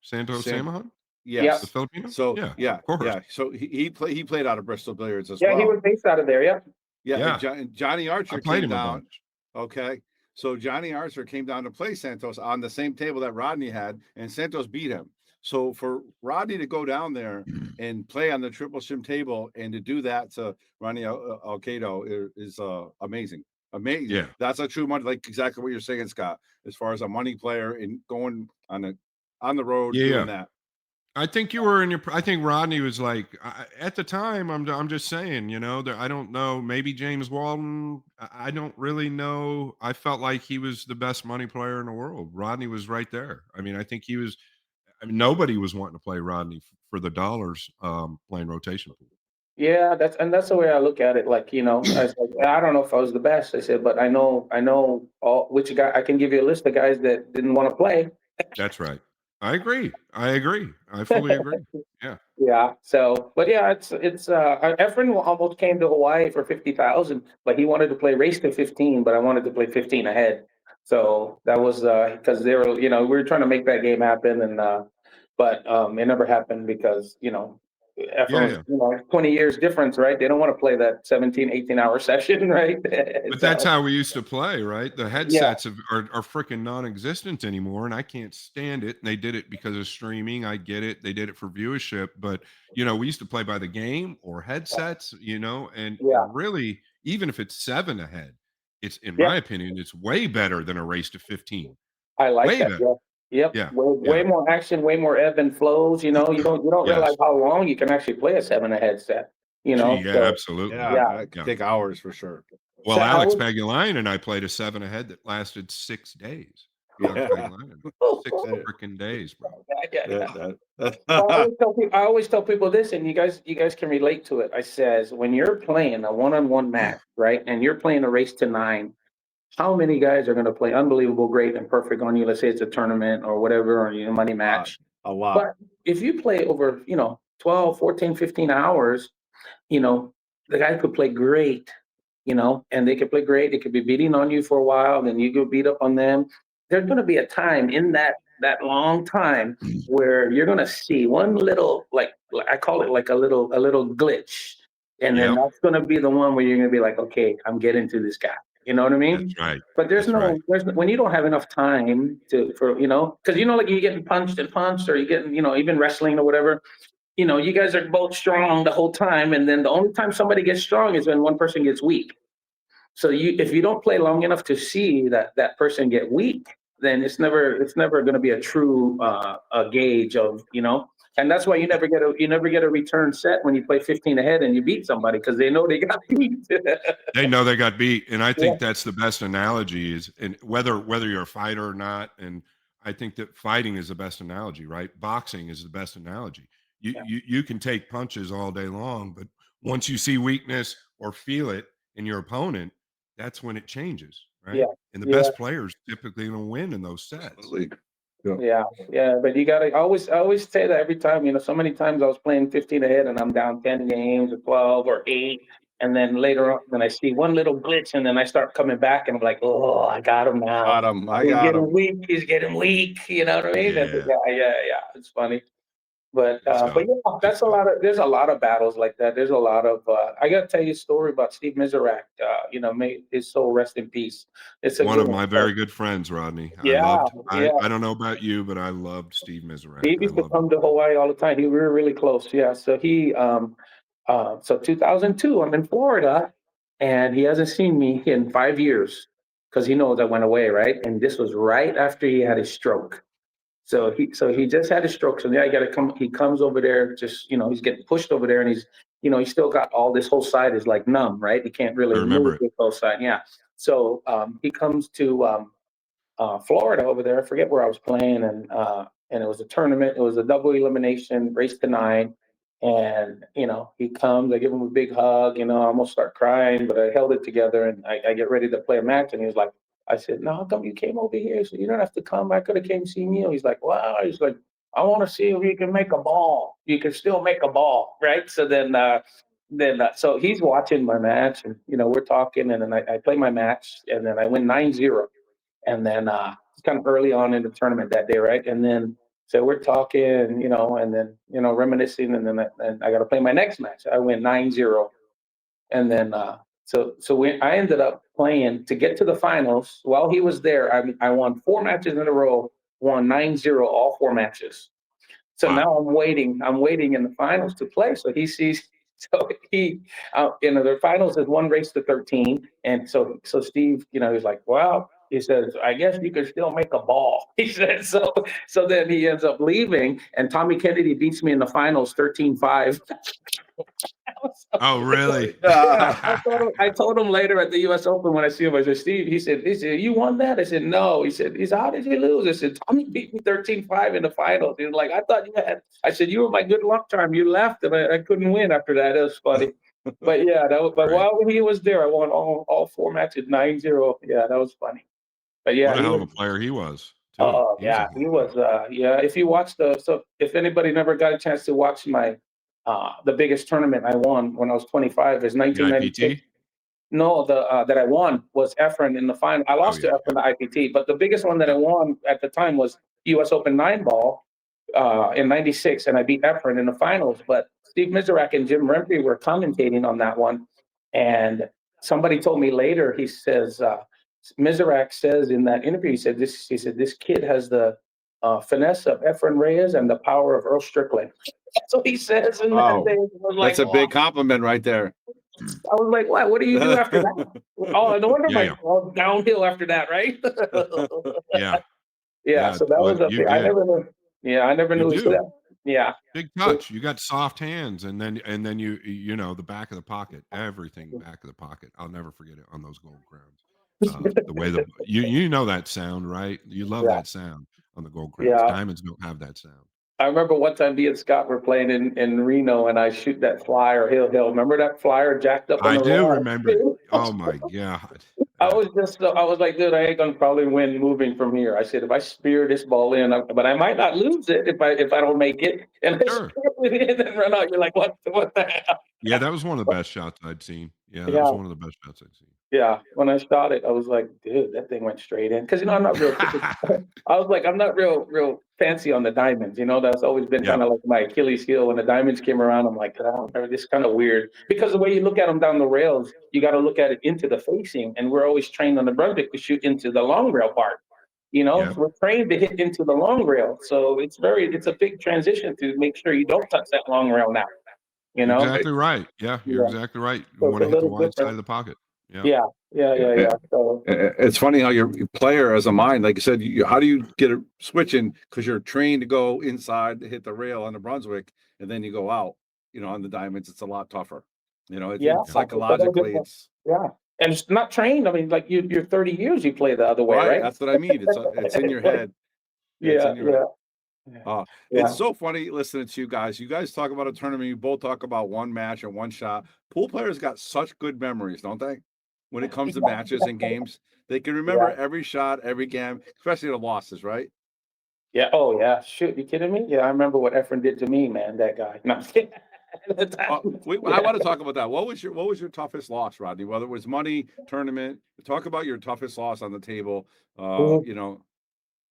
Santos Sambahan? Yes. The Filipino? So of course. So he played out of Bristol Billiards as well. well. Yeah, he was based out of there. Yeah. Yeah. And Johnny Archer came down. Okay. So Johnny Archer came down to play Santos on the same table that Rodney had, and Santos beat him. So for Rodney to go down there and play on the triple sim table and to do that to Ronnie Alcado is amazing. Amazing. Yeah. That's a true money, like exactly what you're saying, Scott, as far as a money player and going on the road doing that. I think you were I think Rodney was like, at the time, I'm just saying, I don't know, maybe James Walton, I don't really know. I felt like he was the best money player in the world. Rodney was right there. I mean, I think he was, nobody was wanting to play Rodney for the dollars playing rotation pool. Yeah, that's the way I look at it. Like, I was like, I don't know if I was the best. I said, but I know which guy. I can give you a list of guys that didn't want to play. That's right. I agree. I fully agree. Yeah. Yeah. So, but yeah, Efren almost came to Hawaii for 50,000, but he wanted to play race to 15, but I wanted to play 15 ahead. So that was because they were, we were trying to make that game happen, and but it never happened because Yeah, Efren was yeah. 20 years difference, right? They don't want to play that 17, 18-hour session, right? But that's So how we used to play, right? The yeah, headsets are freaking non-existent anymore, and I can't stand it. And they did it because of streaming. I get it. They did it for viewership, but we used to play by the game or headsets, and yeah, really, even if it's 7 ahead, it's in yeah. my opinion, it's way better than a race to 15. I like Way that. better. Yeah. Yep. Yeah. Way Yeah. more action, way more ebb and flows. You don't realize Yes. how long you can actually play a 7 ahead set. Gee, yeah, So absolutely. Yeah, yeah. that could Yeah. take hours for sure. So Well, I Alex was Pagulayan and I played a 7 ahead that lasted 6 days. Alex Yeah. Pagulayan, 6 freaking days, bro. yeah. I That, always tell people this, and you guys can relate to it. I says when you're playing a one-on-one match, right, and you're playing a race to 9, how many guys are going to play unbelievable, great, and perfect on you? Let's say it's a tournament or whatever, or money match. a lot. But if you play over, 12, 14, 15 hours, you know, the guy could play great, and they could play great. They could be beating on you for a while, then you go beat up on them. There's going to be a time in that long time where you're going to see one little, like I call it like a little glitch, and then Yep, that's going to be the one where you're going to be like, okay, I'm getting to this guy. You know what I that's mean? right. But That's right. when you don't have enough time because like you're getting punched and punched, or you're getting, even wrestling or whatever, you guys are both strong the whole time, and then the only time somebody gets strong is when one person gets weak. So if you don't play long enough to see that person get weak, then it's never going to be a true a gauge of. And that's why you never get a return set when you play 15 ahead and you beat somebody, because they know they got beat. They know they got beat, and I Yeah, think that's the best analogy is, and whether you're a fighter or not, and I think that fighting is the best analogy, right? Boxing is the best analogy. You yeah, you you can take punches all day long, but once you see weakness or feel it in your opponent, that's when it changes, yeah, right? And the yeah. best players typically gonna win in those sets. Absolutely. Yeah. Yeah, yeah, but you gotta I always say that every time, so many times I was playing 15 ahead and I'm down 10 games or 12 or 8. And then later on, then I see one little glitch, and then I start coming back, and I'm like, oh, I got him now. Got him. I He's got getting him. weak. He's getting weak. You know what I mean? And Yeah, yeah, yeah, yeah. It's funny. But good but stuff. yeah, Good stuff. there's a lot of battles like that. There's a lot of I gotta tell you a story about Steve Miserak. May his soul rest in peace. It's a One good of one. my But very good friends, Rodney. yeah, yeah. I don't know about you, but I loved Steve Miserak. He I used to loved him. come to Hawaii all the time. We were really close. Yeah. So 2002, I'm in Florida, and he hasn't seen me in 5 years because he knows I went away, right? And this was right after he had his stroke. So he just had a stroke. So yeah, I got to come. He comes over there. Just he's getting pushed over there, and he's still got all this whole side is like numb, right? He can't I really remember move it. this whole side. Yeah. So he comes to Florida over there. I forget where I was playing, and it was a tournament. It was a double elimination, race to 9. And he comes. I give him a big hug. I almost start crying, but I held it together, and I get ready to play a match. And he was like, I said, "No, how come you came over here?" So you don't have to come. I could have came seen you. He's like, "Wow." He's like, "I want to see if you can make a ball. You can still make a ball, right?" So so he's watching my match, and we're talking, and then I play my match, and then I win 9-0. And then it's kind of early on in the tournament that day, right? And then so we're talking, and then reminiscing, and then and I got to play my next match. I win 9-0. And then I ended up playing to get to the finals. While he was there, I won 4 matches in a row, won 9-0 all 4 matches. So Wow. now I'm waiting in the finals to play. So he sees, so the finals is 1 race to 13. And so Steve, he's like, well, he says, I guess you could still make a ball. He said, so then he ends up leaving, and Tommy Kennedy beats me in the finals 13-5. Oh, really? Yeah, I told him later at the U.S. Open when I see him, I said, Steve, he said, you won that? I said, no. He said, how did you lose? I said, Tommy beat me 13-5 in the finals. He was like, I thought you had. I said, you were my good luck charm. You left, and I couldn't win after that. It was funny. But yeah, but Right. while he was there, I won all 4 matches 9-0. Yeah, that was funny. But What yeah, a he hell of was. a player he was, too. Oh He was a yeah, he heavyweight. was. Yeah, if you watch if anybody never got a chance to watch my the biggest tournament I won when I was 25 is The 1996. IPT? No, the that I won was Efren in the final. I Oh lost to yeah, Efren the IPT, but the biggest one that I yeah. won at the time was U.S. Open 9 ball in '96, and I beat Efren in the finals. But Steve Miserak and Jim Rempe were commentating on that one, and somebody told me later. He says Miserak says in that interview, he said this kid has the finesse of Efren Reyes and the power of Earl Strickland. That's what he says in that Oh, thing. I was like, that's a wow. big compliment right there. I was like, what? What do you do after that? Oh, no wonder Yeah, my yeah. downhill after that, right? Yeah, Yeah, yeah. so that Well, was a you big. I did. never knew. Yeah, I never You knew he said do. that. Yeah, Big touch. You got soft hands, and then you know the back of the pocket, everything back of the pocket. I'll never forget it on those gold crowns. The way you know that sound, right? You love yeah, that sound on the gold crowns. yeah. Diamonds don't have that sound. I remember one time me and Scott were playing in Reno, and I shoot that flyer hill. Remember that flyer jacked up on I the do rail? remember it. Oh my God. I was like, dude, I ain't gonna probably win moving from here. I said, if I spear this ball in, but I might not lose it if I don't make it. And I Sure. spear it in and run out. You're like, what the hell? Yeah, that was one of the best shots I'd seen. Yeah, that was Yeah. one of the best shots I'd seen. Yeah, when I shot it, I was like, dude, that thing went straight in. Because I'm not real. I was like, I'm not real fancy on the diamonds. That's always been Yeah. kind of like my Achilles heel. When the diamonds came around, I'm like, oh, this is kind of weird. Because the way you look at them down the rails, you got to look at it into the facing, and we're always trained on the Brunswick to shoot into the long rail part. Yeah. We're trained to hit into the long rail, so it's a big transition to make sure you don't touch that long rail now. You're exactly right. Yeah, you're Yeah, exactly right. You so it's want a to hit the little wide side different. of the pocket. Yeah. Yeah, yeah. So It's funny how your player as a mind, like you said, how do you get it switching? Because you're trained to go inside to hit the rail on the Brunswick, and then you go out. On the diamonds, it's a lot tougher. yeah, Psychologically, it's yeah, and it's not trained. I mean, like you're 30 years you play the other way, right. right? That's what I mean. It's in your head. It's Yeah, in your head. It's yeah. so funny listening to you guys. You guys talk about a tournament. You both talk about one match and one shot. Pool players got such good memories, don't they? When it comes to matches and games, they can remember Yeah. every shot, every game, especially the losses, right? Yeah. Oh, yeah. Shoot, you kidding me? Yeah, I remember what Efren did to me, man. That guy. No, I'm kidding. I Yeah. want to talk about that. What was your toughest loss, Rodney? Whether it was money, tournament, talk about your toughest loss on the table. Mhm.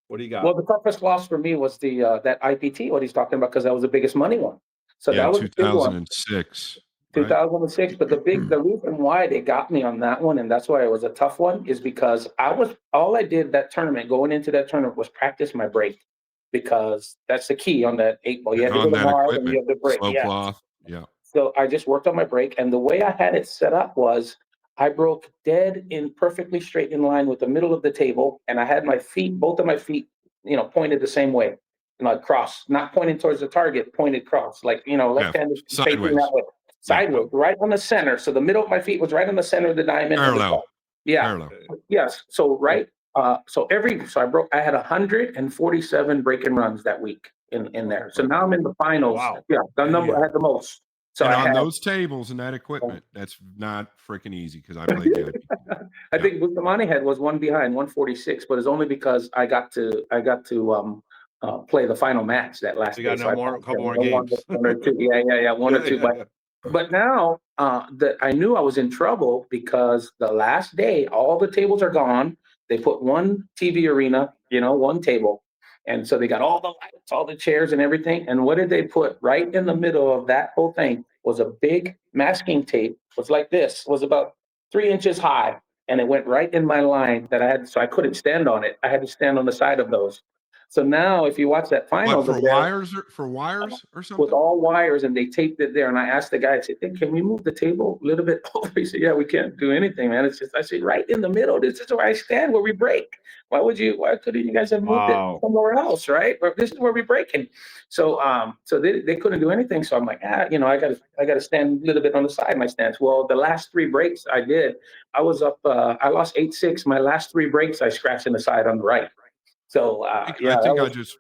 What do you got? Well, the toughest loss for me was the that IPT. What he's talking about, because that was the biggest money one. So Yeah, that was a big one. 2006, right? 2006. But the reason why they got me on that one, and that's why it was a tough one, is because all I did that tournament, going into that tournament, was practice my break, because that's the key on that 8 ball. You have to go On to that hard and you equipment, have to break. slow Yeah. cloth. Yeah. So I just worked on my break, and the way I had it set up was I broke dead in perfectly straight in line with the middle of the table, and I had both of my feet, pointed the same way, cross, not pointing towards the target, pointed cross, like Yeah. left-handed facing Sideways. that way, Yeah. sideways, right on the center. So the middle of my feet was right on the center of the diamond. And Parallel. yeah, Parallel. yes. So right, so I had 147 break and runs that week in there. So now I'm in the finals. Wow. Yeah, the number Yeah. I had the most. So And I on had. those tables and that equipment, that's not freaking easy, because I played the IPT. I think Bustamante had was one behind 146, but it's only because I got to play the final match that last You day. got So a couple more one games. or two. Yeah, one or two. But now that I knew I was in trouble, because the last day all the tables are gone. They put one TV arena, one table. And so they got all the lights, all the chairs and everything. And what did they put right in the middle of that whole thing was a big masking tape. Was like this, was about 3 inches high. And it went right in my line that I had. So I couldn't stand on it. I had to stand on the side of those. So now if you watch that finals What, over there, for wires or with something? all wires, and they taped it there. And I asked the guy, I said, hey, can we move the table a little bit over? He said, yeah, we can't do anything, man. It's just, I said, right in the middle. This is where I stand, where we break. Why couldn't you guys have moved it Wow. somewhere else, right? Or this is where we breaking. So so they couldn't do anything. So I'm like, I gotta stand a little bit on the side of my stance. Well, the last 3 breaks I did, I was up, I lost 8-6. My last 3 breaks, I scratched in the side on the right. So I think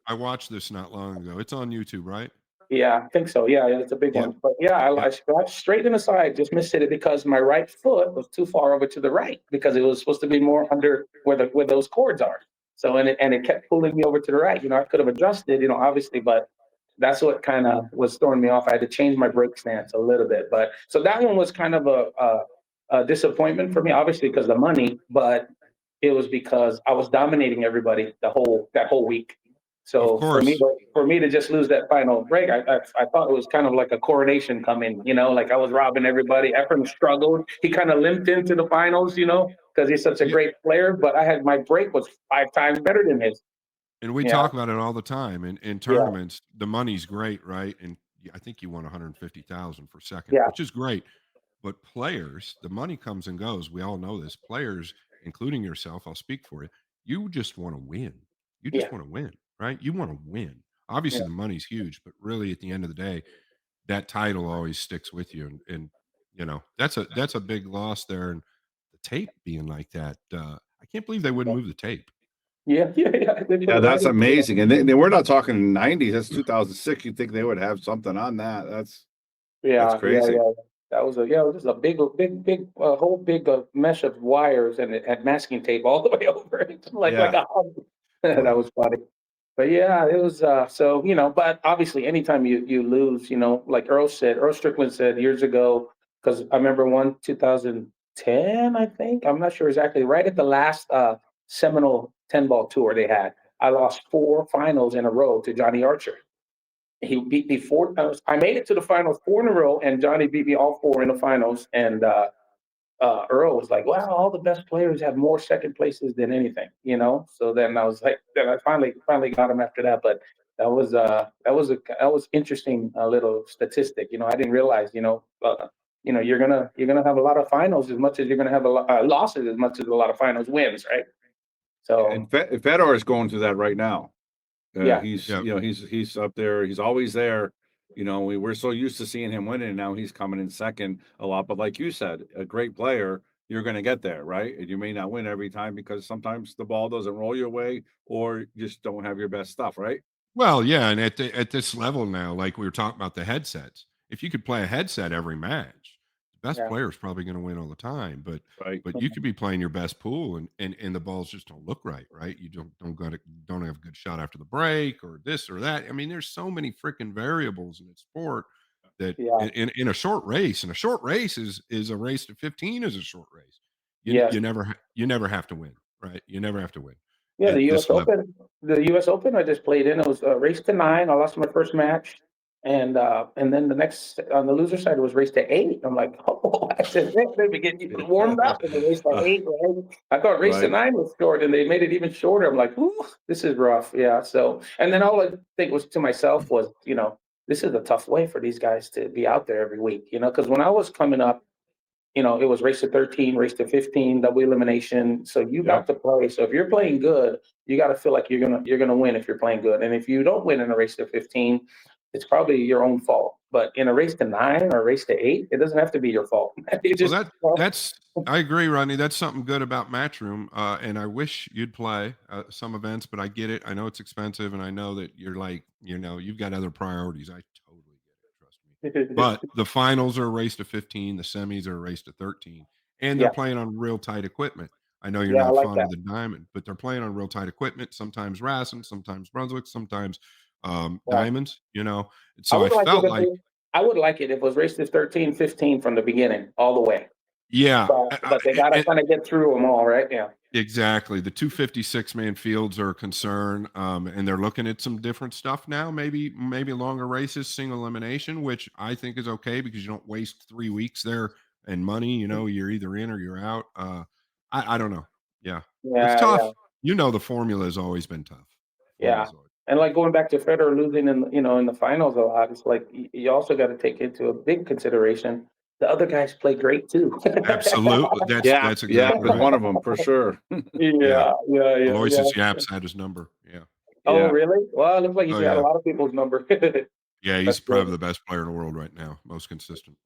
I watched this not long ago. It's on YouTube, right? yeah, I think so. Yeah, it's a big Yep. one. But yeah, I Yep. scratched straight in the side, just missed it because my right foot was too far over to the right, because it was supposed to be more under where those cords are. So and it kept pulling me over to the right. You know, I could have adjusted, you know, obviously, but that's what kind of was throwing me off. I had to change my brake stance a little bit. But so that one was kind of a disappointment for me, obviously because of the money, but it was because I was dominating everybody that whole week. Of So course. for me to just lose that final break, I thought it was kind of like a coronation coming, you know, like I was robbing everybody. Efren struggled. He kind of limped into the finals, you know, because he's such a Yeah. great player. But my break was 5 times better than his. And we Yeah, talk about it all the time. In yeah, tournaments, the money's great, right? And I think you won 150,000 for second, yeah, which is great. But players, the money comes and goes. We all know this. Players, including yourself, I'll speak for you. You just want to win. You just yeah, want to win, right? You want to win. yeah, Obviously, the money's huge, but really, at the end of the day, that title always sticks with you. And you know that's a big loss there. And the tape being like that, I can't believe they wouldn't move the tape. yeah, yeah, yeah. They put Yeah, it right that's in. amazing. And then we're not talking 90s. That's 2006. You'd think they would have something on that. That's Yeah, yeah, crazy. yeah. That was it was just a big, whole big mesh of wires, and it had masking tape all the way over it, like Yeah. a hug. That Wow. was funny. But yeah, it was so you know. But obviously, anytime you lose, you know, like Earl Strickland said years ago, because I remember 2010, I think. I'm not sure exactly. Right at the last Seminole 10-ball tour they had, I lost 4 finals in a row to Johnny Archer. He beat me 4 times. I made it to the finals 4 in a row, and Johnny beat me all 4 in the finals. And Earl was like, "Wow, all the best players have more second places than anything," you know. So then I was like, then I finally got him after that. But that was interesting little statistic. You know, I didn't realize. You know, you're gonna have a lot of finals as much as you're gonna have a lot losses as much as a lot of finals wins, right? And So Fedor is going through that right now. yeah, He's, Yeah. he's up there. He's always there. We're so used to seeing him winning, and now he's coming in second a lot. But like you said, a great player, you're going to get there, right? And you may not win every time because sometimes the ball doesn't roll your way, or you just don't have your best stuff, right? Well, yeah, and at this level now, like we were talking about the headsets, if you could play a headset every match, the best yeah, player is probably going to win all the time. But Right. you could be playing your best pool, and the balls just don't look right, right? You don't have a good shot after the break or this or that. I mean, there's so many freaking variables in the sport that yeah, in a short race, and a short race is a race to 15 is a short race. yes. You never have to win, right? You never have to win Yeah, the at U.S. this level. Open. The U.S. Open I just played in. It was race to 9. I lost my first match, and then the next on the loser side it was race to 8. I'm like, oh, I said, they be getting warmed up, and the race to 8. Right? I thought race to Right. 9 was short, and they made it even shorter. I'm like, ooh, this is rough. Yeah. So, and then all I think was to myself was, you know, this is a tough way for these guys to be out there every week. You know, because when I was coming up, you know, it was race to 13, race to 15, double elimination. So you got Yep. to play. So if you're playing good, you got to feel like you're gonna win if you're playing good. And if you don't win in a race to 15, it's probably your own fault. But in a race to 9 or a race to 8, it doesn't have to be your fault. You Well, just well, that's I agree, Rodney. That's something good about Matchroom, and I wish you'd play some events, but I get it. I know it's expensive, and I know that you're like, you've got other priorities. I totally get it. Trust me. But the finals are a race to 15, the semis are a race to 13, and they're yeah, playing on real tight equipment. I know you're yeah, I not like fond that. of the diamond, but they're playing on real tight equipment. Sometimes Rassen, sometimes Brunswick, sometimes Yeah. diamonds. I So I would like it felt if like, I would like it if it was race to 13, 15 from the beginning, all the way. yeah, But they gotta kind of get through them all, right? Yeah. exactly. The 256-man fields are a concern, and they're looking at some different stuff now. Maybe longer races, single elimination, which I think is okay because you don't waste 3 weeks there and money. You're either in or you're out. I don't know. Yeah, it's Yeah, tough. yeah. The formula has always been tough. Yeah. Formula's always And like going back to Federer losing in the finals a lot, it's like you also got to take into a big consideration. The other guys play great too. absolutely. That's Yeah. that's Yeah. exactly That's right. one of them for sure. Yeah, Yeah, yeah, yeah, yeah. Aloysius Yaps had his number. Yeah. Oh, Yeah. really? Well, it looks like he's Oh got a yeah. lot of people's number. Yeah. He's That's probably good. the best player in the world right now. Most consistent.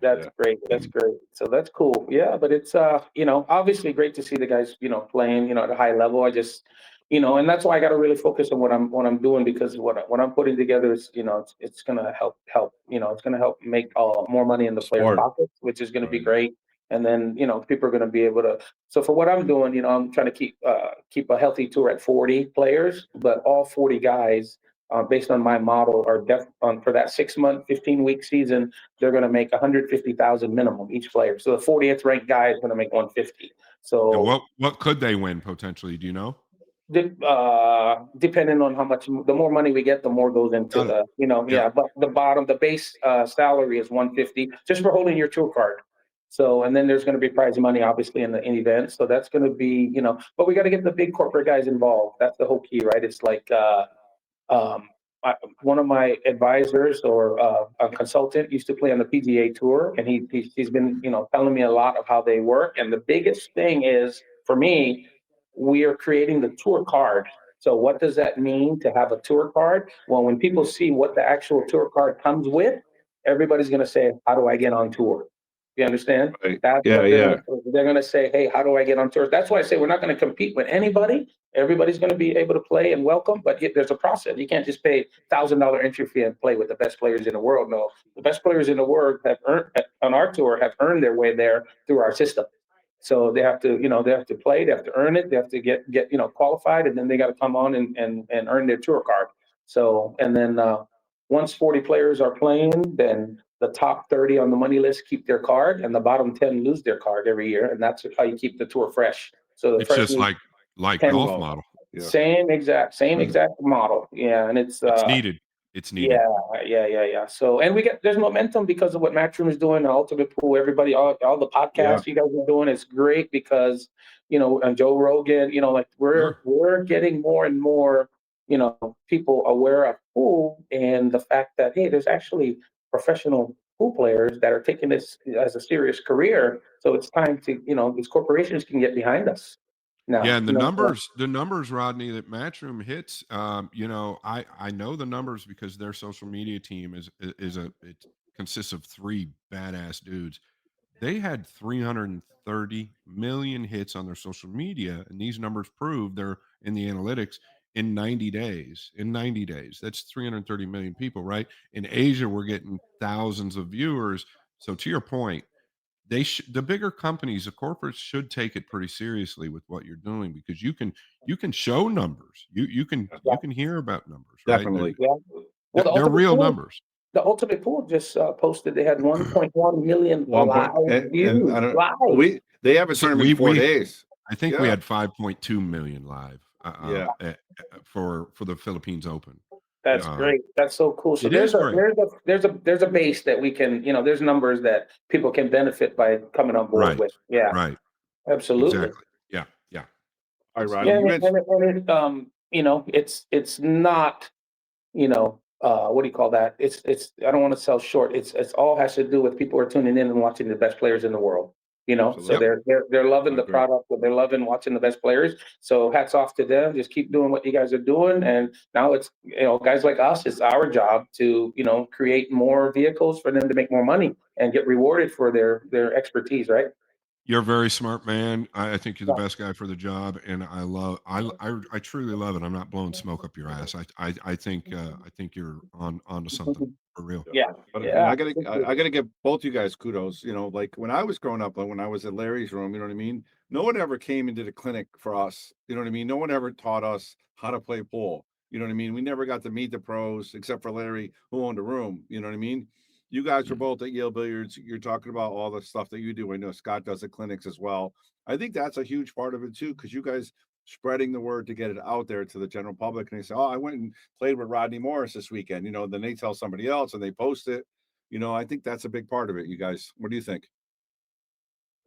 That's Yeah. great. That's great. So that's cool. Yeah, but it's obviously great to see the guys, playing, at a high level. I just, and that's why I got to really focus on what I'm doing because what I'm putting together is, it's gonna help, it's gonna help make more money in the players' Sport. pockets, which is gonna be Right. great. And then, people are going to be able to. So for what I'm doing, I'm trying to keep a healthy tour at 40 players, but all 40 guys, based on my model, are for that 6-month, 15-week season. They're going to make 150,000 minimum each player. So the 40th ranked guy is going to make 150. And So what could they win potentially? Do you know? Depending on how much, the more money we get, the more goes into Got it. yeah. But the base salary is 150 just for holding your tour card. So, and then there's going to be prize money, obviously, in events. So that's going to be, but we got to get the big corporate guys involved. That's the whole key, right? It's like, um, one of my advisors or a consultant used to play on the PGA Tour, and he's been, telling me a lot of how they work. And the biggest thing is for me, we are creating the tour card. So what does that mean to have a tour card? Well, when people see what the actual tour card comes with, everybody's going to say, "How do I get on tour?" You understand? Right. That's Yeah, what yeah. they're going to say. "Hey, how do I get on tour?" That's why I say we're not going to compete with anybody. Everybody's going to be able to play and welcome, but there's a process. You can't just pay $1,000 entry fee and play with the best players in the world. No, the best players in the world have earned on our tour have earned their way there through our system. So they have to, they have to play, they have to earn it, they have to get qualified, and then they got to come on and earn their tour card. So, and then once 40 players are playing, then the top 30 on the money list keep their card, and the bottom 10 lose their card every year, and that's how you keep the tour fresh. So the It's just freshman like 10 golf Well, model. yeah. same exact model. Yeah, and it's It's needed. It's needed. yeah. So, and there's momentum because of what Matchroom is doing, the Ultimate Pool, everybody, all the podcasts Yeah. you guys are doing is great because, and Joe Rogan, like Sure. we're getting more and more, people aware of pool and the fact that, hey, there's actually professional pool players that are taking this as a serious career. So it's time to, these corporations can get behind us Yeah, now. and the numbers, Rodney, that Matchroom hits, I know the numbers because their social media team it consists of 3 badass dudes. They had 330 million hits on their social media, and these numbers prove they're in the analytics in 90 days. In 90 days, that's 330 million people, right? In Asia, we're getting thousands of viewers. So to your point, the bigger companies, the corporates should take it pretty seriously with what you're doing because you can show numbers. Yeah, You can hear about numbers, right? Definitely. yeah. Well, the They're Ultimate real Pool. numbers. The Ultimate Pool just posted they had 1.1 million One live point, and I views. don't. Live. They have a So tournament in 4 days. I think we Yeah. had 5.2 million live Yeah. for the Philippines Open. That's great. That's so cool. So It is great. there's a base that we can, there's numbers that people can benefit by coming on board Right, with. Yeah, right, absolutely. exactly. Yeah, yeah. All right, It's Rodney. Yeah, You mentioned. it's not, what do you call that? It's I don't want to sell short. It's all has to do with people are tuning in and watching the best players in the world. So Absolutely. Yep. they're loving I the agree. product, they're loving watching the best players. So hats off to them. Just keep doing what you guys are doing. And now it's guys like us, it's our job to create more vehicles for them to make more money and get rewarded for their expertise, right? You're a very smart man. I think you're the Yeah. best guy for the job, and I truly love it. I'm not blowing smoke up your ass. I think you're onto something for real. Yeah. And Yeah. I gotta give both you guys kudos. Like when I was growing up, like when I was at Larry's room, you know what I mean? No one ever came and did a clinic for us. You know what I mean? No one ever taught us how to play pool. You know what I mean? We never got to meet the pros except for Larry, who owned the room. You know what I mean? You guys were Mm. both at Yale Billiards. You're talking about all the stuff that you do. I know Scott does the clinics as well. I think that's a huge part of it too, because you guys spreading the word to get it out there to the general public. And they say, "Oh, I went and played with Rodney Morris this weekend." Then they tell somebody else and they post it. I think that's a big part of it. You guys, what do you think?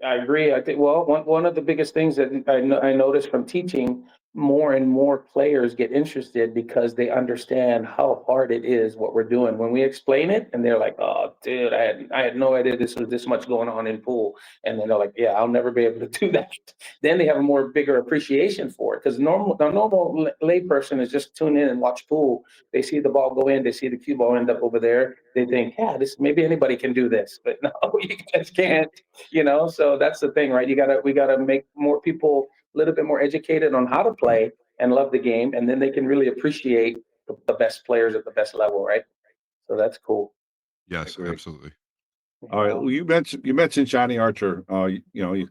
I agree. I think, well, one of the biggest things that I noticed from teaching, more and more players get interested because they understand how hard it is what we're doing. When we explain it, and they're like, "Oh, dude, I had no idea this was this much going on in pool." And then they're like, "Yeah, I'll never be able to do that." Then they have a more bigger appreciation for it because the normal layperson is just tune in and watch pool. They see the ball go in, they see the cue ball end up over there. They think, "Yeah, this maybe anybody can do this," but no, you guys can't. So that's the thing, right? We gotta make more people a little bit more educated on how to play and love the game, and then they can really appreciate the best players at the best level, right? So that's cool. I Yes, agree. absolutely. All right. Well, you mentioned Johnny Archer. A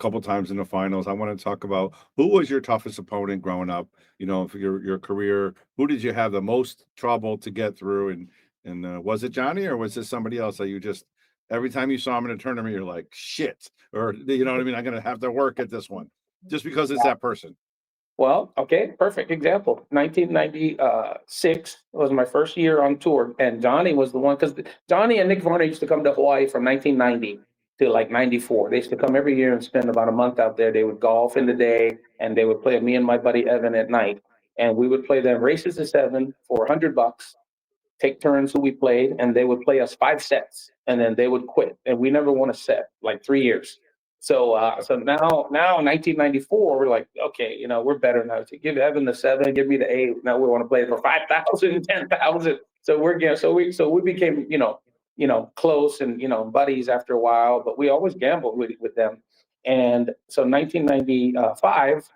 couple times in the finals. I want to talk about who was your toughest opponent growing up. For your career. Who did you have the most trouble to get through? And was it Johnny or was it somebody else that you just every time you saw him in a tournament, you're like shit, or you know what I mean? I'm gonna have to work at this one just because it's that person. Well, okay, perfect example. 1996 was my first year on tour, and Johnny was the one because Johnny and Nick Varner used to come to Hawaii from 1990 to like 94. They used to come every year and spend about a month out there. They would golf in the day, and they would play me and my buddy Evan at night, and we would play them races to seven for $100, take turns who we played, and they would play us 5 sets, and then they would quit, and we never won a set like 3 years. So now in 1994, we're like, okay, we're better now. To give Evan the 7, give me the 8. Now we want to play for 5,000, 10,000. So we became close and buddies after a while. But we always gambled with them. And so 1995,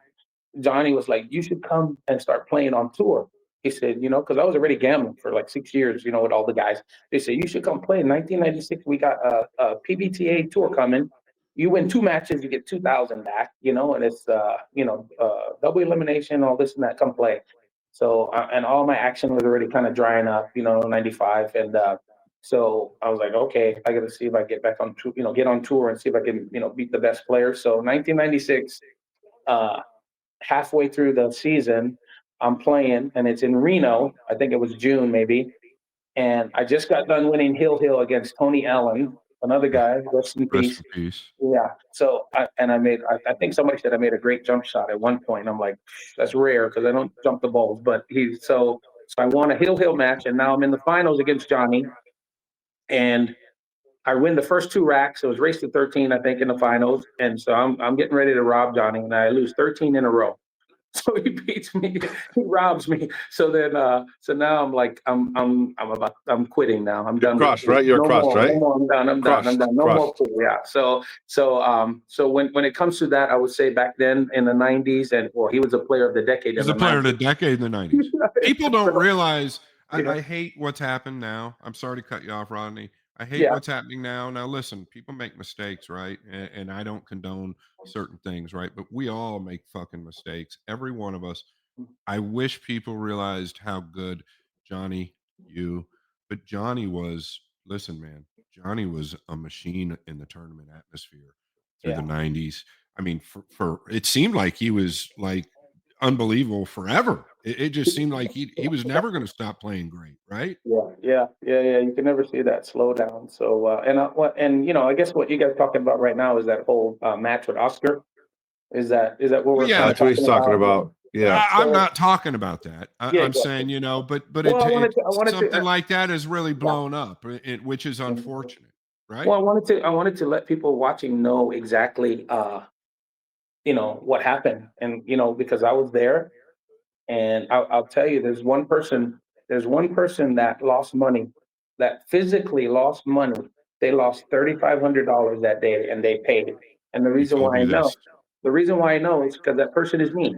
Johnny was like, you should come and start playing on tour. He said, because I was already gambling for like 6 years, with all the guys. They said, you should come play. In 1996, we got a PBTA tour coming. You win 2 matches, you get 2,000 back, and it's, double elimination, all this and that, come play. So, and all my action was already kind of drying up, 95. And so I was like, okay, I got to see if I get back on, get on tour and see if I can, beat the best players. So 1996, halfway through the season, I'm playing, and it's in Reno. I think it was June, maybe. And I just got done winning Hill against Tony Allen, another guy, rest in Rest peace. in peace. Yeah. So, I think somebody said I made a great jump shot at one point. I'm like, that's rare because I don't jump the balls. But so I won a Hill match, and now I'm in the finals against Johnny. And I win the first 2 racks. It was race to 13, I think, in the finals. And so I'm getting ready to rob Johnny, and I lose 13 in a row. So he beats me, he robs me. So then, so now I'm like, I'm quitting now. I'm done. Crushed, right? You're no crushed, more, right? No more. I'm done. I'm Crushed, done. No more. crushed. Yeah. So when it comes to that, I would say back then in the 90s, he was a player of the decade. He was a player of the decade in the 90s. People don't realize. I hate what's happened now. I'm sorry to cut you off, Rodney. I hate what's happening now. Now, listen, people make mistakes, right? And I don't condone certain things, right? But we all make fucking mistakes. Every one of us. I wish people realized how good Johnny, but Johnny was, listen, man, Johnny was a machine in the tournament atmosphere through the 90s. I mean, for it seemed like he was like unbelievable forever. It just seemed like he was never going to stop playing great, right? Yeah. You can never see that slow down. So, I guess what you guys are talking about right now is that whole match with Oscar. Is that what we're Yeah, That's what he's talking about. Yeah. I'm not talking about that. I'm saying, but something like that has really blown up, which is unfortunate, right? Well, I wanted to let people watching know exactly, what happened, and because I was there, and I'll tell you, there's one person that lost money, that physically lost money. They lost $3,500 that day, and they paid it. And the He reason told why me I know, this. is because that person is me.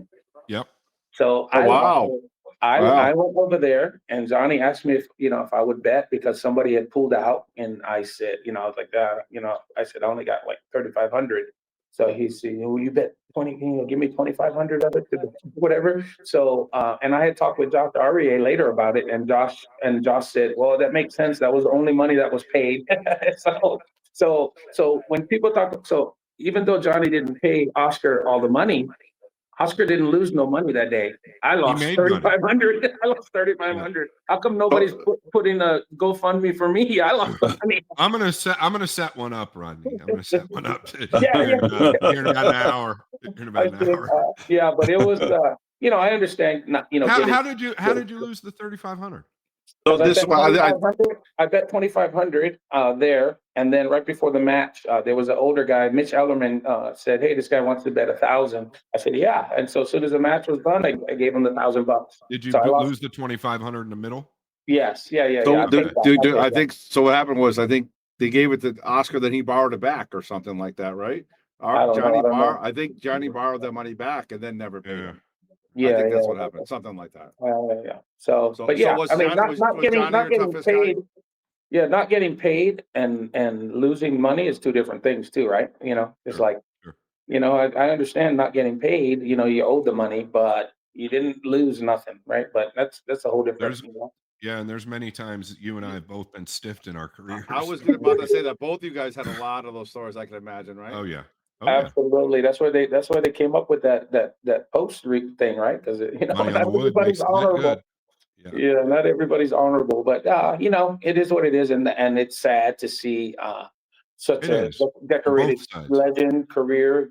Yep. So Oh, wow. I went over there, and Johnny asked me if I would bet because somebody had pulled out, and I said, I was like, I said I only got like 3,500. So he said, well, you bet 20, give me 2,500 of it, whatever. So and I had talked with Josh Aurier later about it, and Josh said, well, that makes sense. That was the only money that was paid. So when people talk, so even though Johnny didn't pay Oscar all the money, Oscar didn't lose no money that day. I lost made money. 3,500. I lost 3,500. How come nobody's putting a GoFundMe for me? I lost the money. I'm gonna set one up, Rodney. I'm gonna set one up Yeah. here in about an hour. Yeah, but it was I understand not How did you lose the 3,500? So I bet 2,500 there, and then right before the match, there was an older guy, Mitch Ellerman, said, "Hey, this guy wants to bet 1,000." I said, "Yeah." And so as soon as the match was done, I gave him the $1,000. Did you So lose the 2,500 in the middle? Yes, yeah. So I think so. What happened was I think they gave it to Oscar, then he borrowed it back or something like that, right? I don't know. I think Johnny borrowed that money back and then never paid him. Yeah, I think that's what happened, something like that. Yeah. So but yeah, was I mean, Johnny, not getting your paid. toughest guy? Yeah, not getting paid and losing money is two different things too, right? It's Sure. like, Sure. I understand not getting paid, you owe the money, but you didn't lose nothing, right? But that's a whole different, There's and there's many times that you and I have both been stiffed in our I careers. was about to say that both you guys had a lot of those stories. I can imagine, right? Oh yeah. Oh yeah. Absolutely. That's why they came up with that thing, right? Because Money on not the wood everybody's makes the night good. honorable. Yeah. Yeah, not everybody's honorable, but it is what it is, and it's sad to see such It a is on both decorated sides. legend career,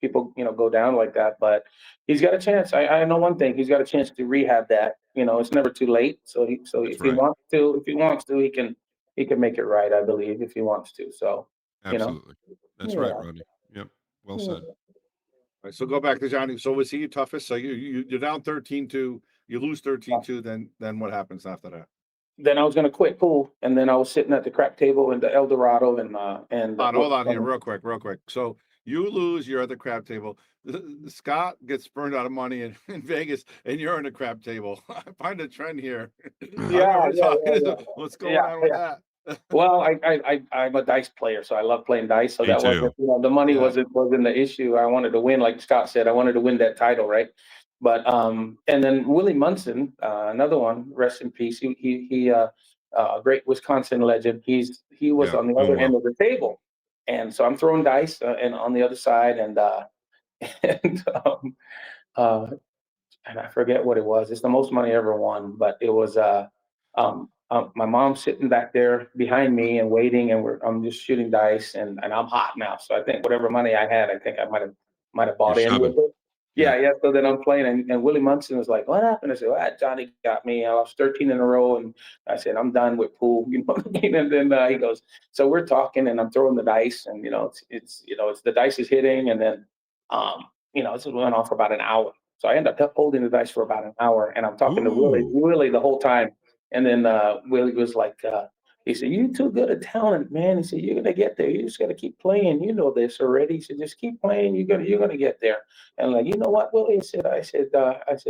people go down like that. But he's got a chance. I know one thing: he's got a chance to rehab that. It's never too late. So That's if right. he wants to, he can make it right. I believe if he wants to. So you know, Absolutely. That's right, yeah. Rodney. Yep. Well Yeah. said. All right, so go back to Johnny. So was he your toughest? So you're down 13-2, you lose 13-2, then what happens after that? Then I was gonna quit pool, and then I was sitting at the crack table in the El Dorado, and Hold on here, real quick. So you lose, you're at the crap table. Scott gets burned out of money in Vegas, and you're on the crap table. I find a trend here. I Yeah, remember yeah, talking. yeah, What's yeah, going on with yeah. that? Well, I'm a dice player, so I love playing dice. So Me that too. wasn't, the money Yeah. wasn't the issue. I wanted to win, like Scott said, I wanted to win that title, right? But and then Willie Munson, another one, rest in peace. A great Wisconsin legend. He was Yeah. on the Doing other well. end of the table, and so I'm throwing dice and on the other side, and and uh, and I forget what it was. It's the most money I ever won, but it was my mom sitting back there behind me and waiting, and I'm just shooting dice, and I'm hot now. So I think whatever money I had, I think I might have You're bought in with shoving. it. Yeah. Yeah, yeah. So then I'm playing, and Willie Munson was like, "What happened?" I said, "Well, Johnny got me. I lost 13 in a row," and I said, "I'm done with pool." You know what I mean? And then he goes, "So we're talking, and I'm throwing the dice, and it's the dice is hitting, and then it's went on for about an hour." So I ended up holding the dice for about an hour, and I'm talking to Ooh. Willie the whole time. And then Willie was like, he said, "You're too good a talent, man." He said, "You're gonna get there. You just gotta keep playing. You know this already." He said, "Just keep playing. You're gonna get there." And like, you know what, Willie? I said,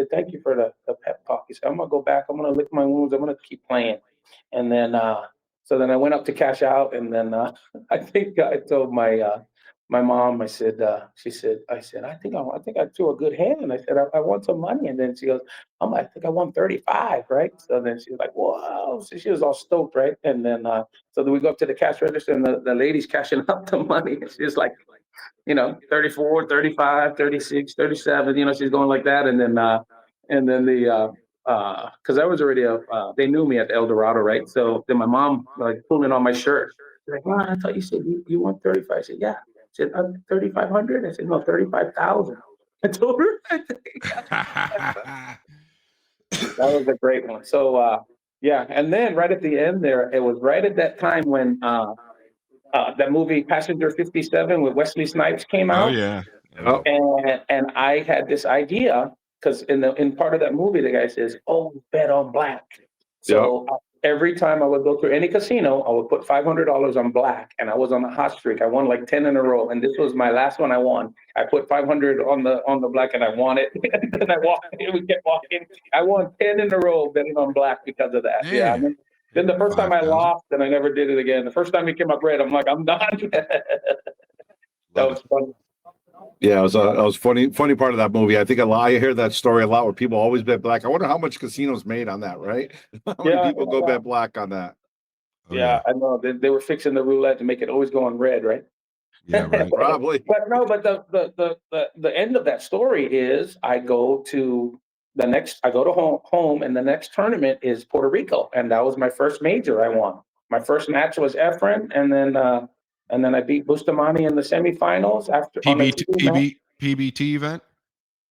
"Thank you for the pep talk." He said, "I'm gonna go back. I'm gonna lick my wounds. I'm gonna keep playing." And then so then I went up to cash out, and then I think I told my mom, I said, I think I threw a good hand. I said, I want some money. And then she goes, I think I won 35, right? So then she's like, whoa. So she was all stoked, right? And then, so then we go up to the cash register, and the lady's cashing out the money. And she's like, 34, 35, 36, 37, she's going like that. And then cause I was already, they knew me at El Dorado, right? So then my mom like pulling on my shirt. She's like, "Ron, I thought you said you want 35." I said, "Yeah." She said, 3,500. I said, "No, 35,000." I told her. That was a great one. So, yeah. And then right at the end there, it was right at that time when, that movie Passenger 57 with Wesley Snipes came Oh out. yeah. Oh yeah. Oh, And I had this idea because in part of that movie, the guy says, "Oh, bet on black." yeah. So every time I would go to any casino, I would put $500 on black, and I was on a hot streak. I won like 10 in a row, and this was my last one. I won. I put 500 on the black, and I won it. And then I walked. We kept walking. I won 10 in a row betting on black because of that. Yeah. And Man. then the first time I 5,000. lost, and I never did it again. The first time it came up red, I'm like, I'm done. That Love was it. fun. Yeah, it was funny part of that movie. I think I hear that story a lot where people always bet black. I wonder how much casinos made on that, right? How many Yeah, people go bet black on that? Oh yeah, yeah. I know. They were fixing the roulette to make it always go on red, right? Yeah, right. Probably. But no, but the end of that story is I go to home, and the next tournament is Puerto Rico, and that was my first major I won. My first match was Efren, and then I beat Bustamante in the semifinals after on the PBT, TV match. PBT event.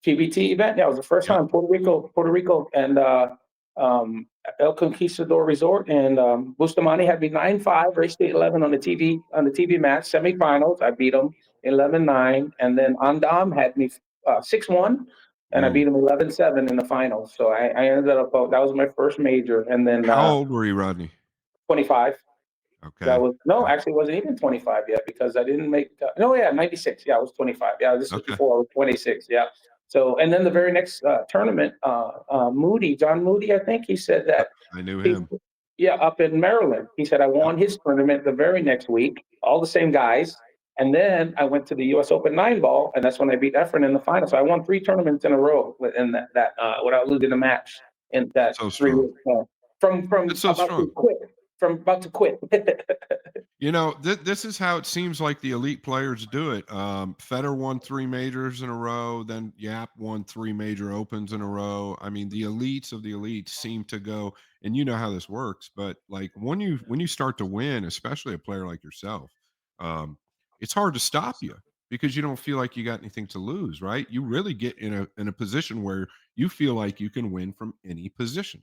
PBT event. Yeah, it was the first Yep. time Puerto Rico, and El Conquistador Resort, and Bustamante had me 9-5, race to 11 on the TV match semifinals. I beat him 11-9, and then Andam had me 6-1, and I beat Ooh. him 11-7 in the finals. So I ended up that was my first major, and then How old were you, Rodney? 25. That Okay. was no, Okay. actually, it wasn't even 25 yet because I didn't make. No, yeah, 96. Yeah, I was 25. Yeah, this was Okay. before I was 26. Yeah. So, and then the very next tournament, John Moody, I think he said that I knew he him. Yeah, up in Maryland. He said I won his tournament the very next week, all the same guys. And then I went to the U.S. Open 9-ball, and that's when I beat Efren in the final. So I won 3 tournaments in a row in that without losing a match in that So 3 strong. weeks. From It's so about strong. to quit. From about to quit. You know, this is how it seems like the elite players do it. Federer won 3 majors in a row. Then Yap won 3 major opens in a row. I mean, the elites of the elites seem to go, and you know how this works. But like when you start to win, especially a player like yourself, it's hard to stop you because you don't feel like you got anything to lose, right? You really get in a position where you feel like you can win from any position,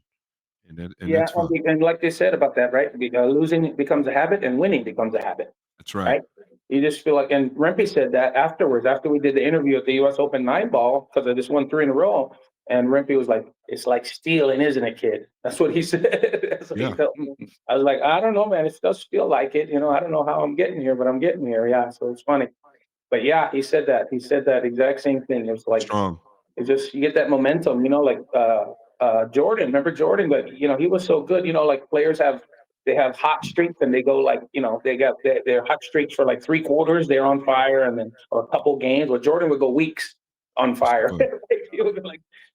and Yeah, it's fun. and like they said about that, right? Losing becomes a habit, and winning becomes a habit. That's right. Right? You just feel like, and Rempe said that afterwards, after we did the interview at the U.S. Open 9-ball, because I just won 3 in a row. And Rempe was like, "It's like stealing, isn't it, kid?" That's what he said. That's what he Yeah. told me. I was like, "I don't know, man. It does feel like it. I don't know how I'm getting here, but I'm getting here." Yeah. So it's funny. But yeah, he said that. He said that exact same thing. It was like, Strong. it's just you get that momentum, like Jordan. Remember Jordan? But he was so good. Like players have hot streaks and they go like they got their hot streaks for like 3 quarters. They're on fire, and then or a couple games. Or Jordan would go weeks on fire. Good.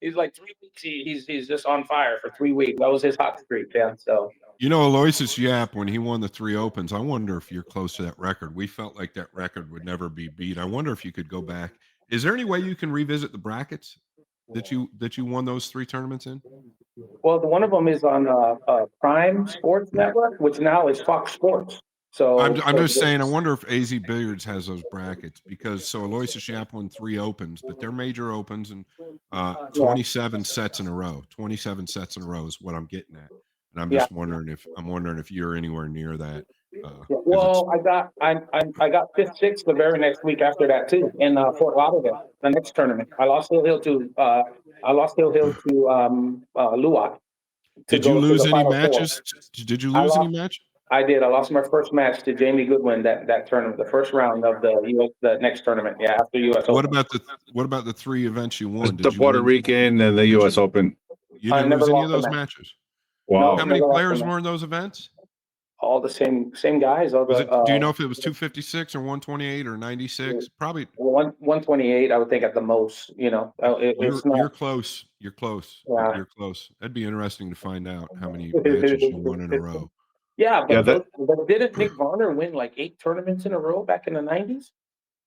He's like 3 weeks. He's just on fire for 3 weeks. That was his hot streak. Yeah. So You know, Aloysius Yap, when he won the 3 opens, I wonder if you're close to that record. We felt like that record would never be beat. I wonder if you could go back. Is there any way you can revisit the brackets that you won those 3 tournaments in? well, one of them is on Prime Sports Network, which now is Fox Sports. I'm just saying, I wonder if AZ Billiards has those brackets because so Aloysius Yap won 3 opens, but they're major opens and 27 sets in a row. 27 sets in a row is what I'm getting at. And I'm Yeah. just wondering if you're anywhere near that. Yeah, well, I got 5th, 6th the very next week after that too in Fort Lauderdale, the next tournament. I lost Hill Hill to Luwak to Did you go to lose the any Final Four. matches? Did you I lose any lost. match? I did. I lost my first match to Jamie Goodwin that tournament, the first round of the next tournament. Yeah, after U.S. What Open. about the 3 events you won? The Did you Puerto win? Rican and the U.S. Open. You I didn't never lose any of lost a those match. matches. Wow. How many Never lost a players match. were in those events? All the same guys. All Was the it? Do you know if it was 256 or 128 or 96? Probably. 128, I would think at the most. It's not. You're close. You're close. Yeah. You're close. That'd be interesting to find out how many matches you won in a row. Yeah, Yeah, but didn't Nick Varner win like 8 tournaments in a row back in the 90s?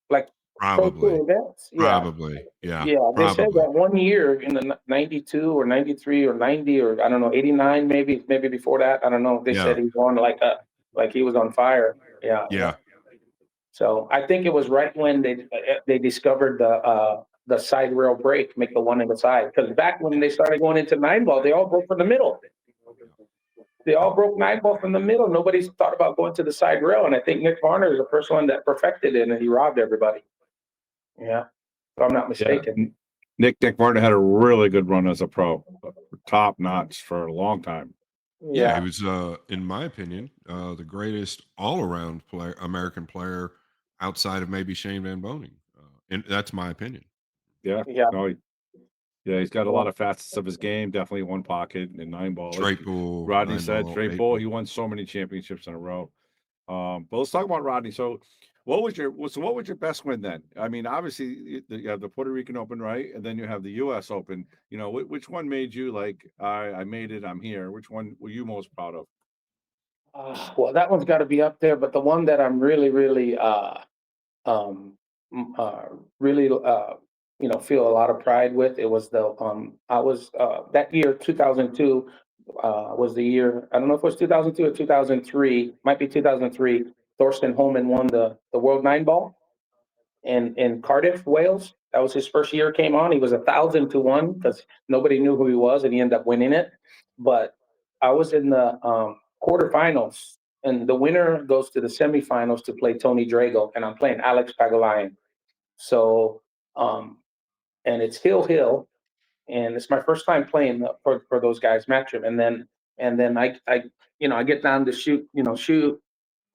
Like Pro Probably. Tour events? Yeah. Probably. Yeah. Yeah, they said Probably. that one year in the 92 or 93 or 90 or I don't know, 89 maybe before that. I don't know. They Yeah. said he won like he was on fire. Yeah. Yeah. So I think it was right when they discovered the side rail break, make the one in the side. Because back when they started going into 9-ball, they all broke from the middle. They all broke 9-ball from the middle. Nobody's thought about going to the side rail. And I think Nick Varner is the first one that perfected it, and he robbed everybody. Yeah, if I'm not mistaken. Nick Varner had a really good run as a pro, top notch for a long time. Yeah, he was, in my opinion, the greatest all-around American player outside of maybe Shane Van Boening, and that's my opinion. Yeah. No, he's got a lot of facets of his game. Definitely one pocket and 9-ball. Straight pool. Rodney said 9-ball, straight 8 pool. ball. He won so many championships in a row. But let's talk about Rodney. So what was your best win then? I mean, obviously you have the Puerto Rican Open, right? And then you have the U.S. Open. Which one made you like, I made it, I'm here? Which one were you most proud of? Well, that one's got to be up there. But the one that I'm really, really, feel a lot of pride with, it was I was that year 2002 was the year. I don't know if it was 2002 or 2003. Might be 2003. Thorsten Holman won the World 9-ball in Cardiff, Wales. That was his first year. Came on. He was 1,000-1 because nobody knew who he was, and he ended up winning it. But I was in the quarterfinals, and the winner goes to the semifinals to play Tony Drago, and I'm playing Alex Pagulayan. So, and it's Hill, and it's my first time playing for those guys, Matcham. And then I get down to shoot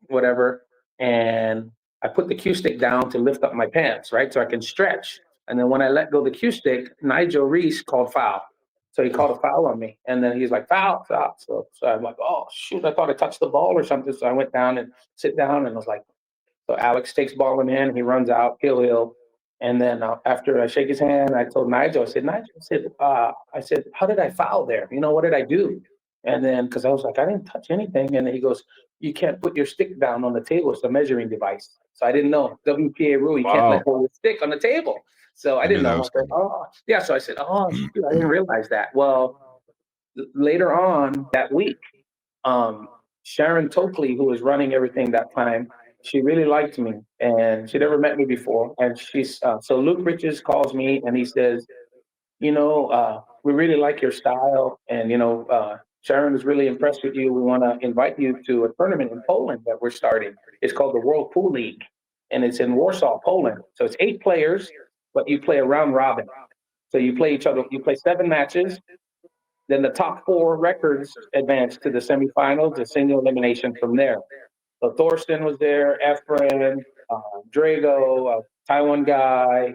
whatever, and I put the cue stick down to lift up my pants, right, so I can stretch. And then when I let go the cue stick, Nigel Reese called foul. So he called a foul on me, and then he's like, foul, foul. So I'm like, oh shoot, I thought I touched the ball or something. So I went down and sit down, and I was like, so Alex takes ball in hand, he runs out, hill. And then after I shake his hand, I told Nigel, I said, how did I foul there? What did I do? And then, because I was like, I didn't touch anything. And then he goes, you can't put your stick down on the table. It's a measuring device. So I didn't know. WPA rule, you can't let go of the stick on the table. So I didn't know. I said, yeah. So I said, shoot, I didn't realize that. Well, later on that week, Sharon Tokley, who was running everything that time, she really liked me, and she never met me before. And she's so Luke Riches calls me and he says, we really like your style, and Sharon is really impressed with you. We want to invite you to a tournament in Poland that we're starting. It's called the World Pool League, and it's in Warsaw, Poland. So it's 8 players, but you play a round robin. So you play each other. You play 7 matches. Then the top 4 records advance to the semifinals, the single elimination from there. So Thorsten was there, Efren, Drago, Taiwan guy,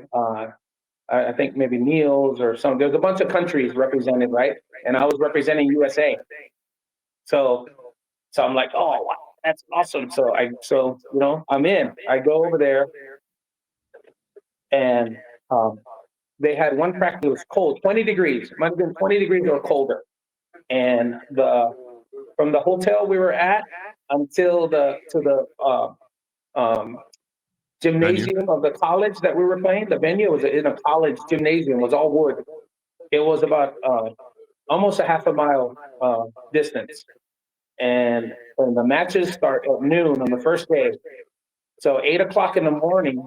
I think maybe Niels or some. There's a bunch of countries represented, right? And I was representing USA. So I'm like, oh, wow, that's awesome. So I'm in. I go over there, and they had one practice. It was cold, 20 degrees. It might have been 20 degrees or colder. And from the hotel we were at until the gymnasium of the college that we were playing, the venue was in a college gymnasium. It was all wood. It was about almost a half a mile distance. And the matches start at noon on the first day. So 8 o'clock in the morning,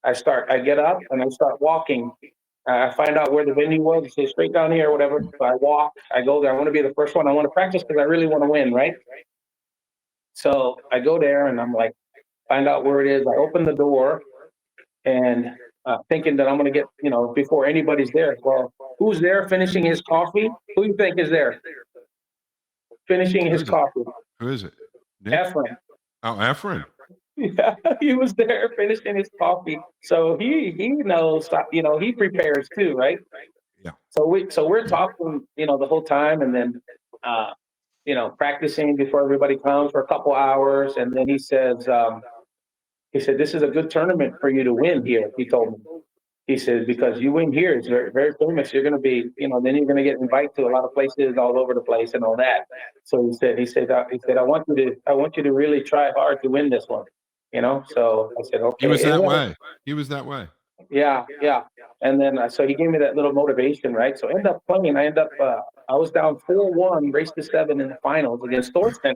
I get up and I start walking. I find out where the venue was. Say straight down here or whatever. So I walk, I go there. I want to be the first one. I want to practice because I really want to win, right? So I go there and I'm like, find out where it is. I open the door and thinking that I'm going to get, before anybody's there. Well, who's there finishing his coffee? Who do you think is there? Finishing his coffee. Who is it? Nick? Efren. Oh, Efren. Yeah, he was there finishing his coffee. So he knows, he prepares too, right? Yeah. So we're talking, the whole time, and then, practicing before everybody comes for a couple hours. And then he said, this is a good tournament for you to win here. He told me. He says, because you win here, it's very, very famous. You're going to be, then you're going to get invited to a lot of places all over the place and all that. So he said, I want you to really try hard to win this one. So I said, okay. He was that way. Yeah. And then, so he gave me that little motivation, right? So I end up playing. I was down 4-1, race to 7 in the finals against Thorsten.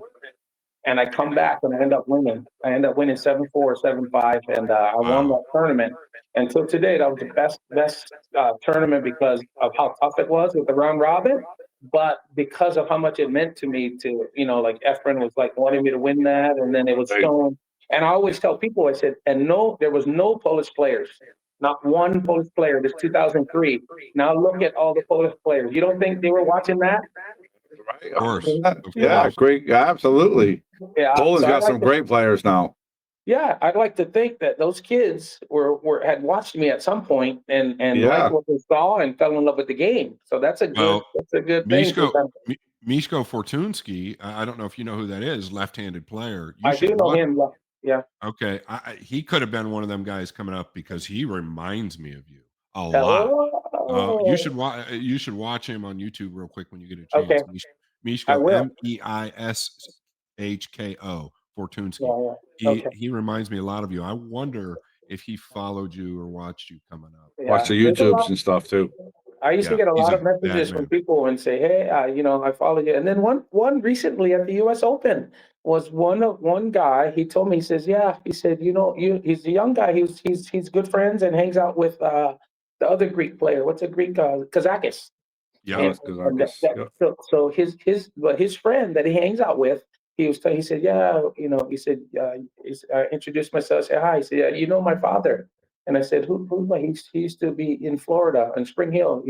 And I come back and I end up winning. I end up winning 7-4, 7-5, and I won that tournament. Until today, that was the best tournament because of how tough it was with the round robin, but because of how much it meant to me to, like Efren was like wanting me to win that, and then it was shown. And I always tell people, I said, there was no Polish players, not one Polish player. This 2003. Now look at all the Polish players. You don't think they were watching that? Right. Of course. Yeah, great. Yeah, absolutely. Yeah, Poland's got some great players now. Yeah, I'd like to think that those kids had watched me at some point and liked what they saw and fell in love with the game. So that's a good thing. Miško Fortunski, I don't know if you know who that is, left-handed player. I do know him. Yeah. Okay, he could have been one of them guys coming up because he reminds me of you a lot. You should watch him on YouTube real quick when you get a chance. Okay. Miško, Meishko Fortunski. Yeah. He reminds me a lot of you. I wonder if he followed you or watched you coming up. Yeah. Watch the YouTubes and stuff too. I used to get a lot of messages from people and say, "Hey, I followed you." And then one recently at the U.S. Open was one guy. He told me, he says, "Yeah," he said, he's a young guy. He's good friends and hangs out with the other Greek player. What's a Greek Kazakis? Yeah, So his friend that he hangs out with, he said, "Yeah," he said, I introduced myself, said hi. He said, "Yeah, you know my father." And I said, who? He used to be in Florida, in Spring Hill.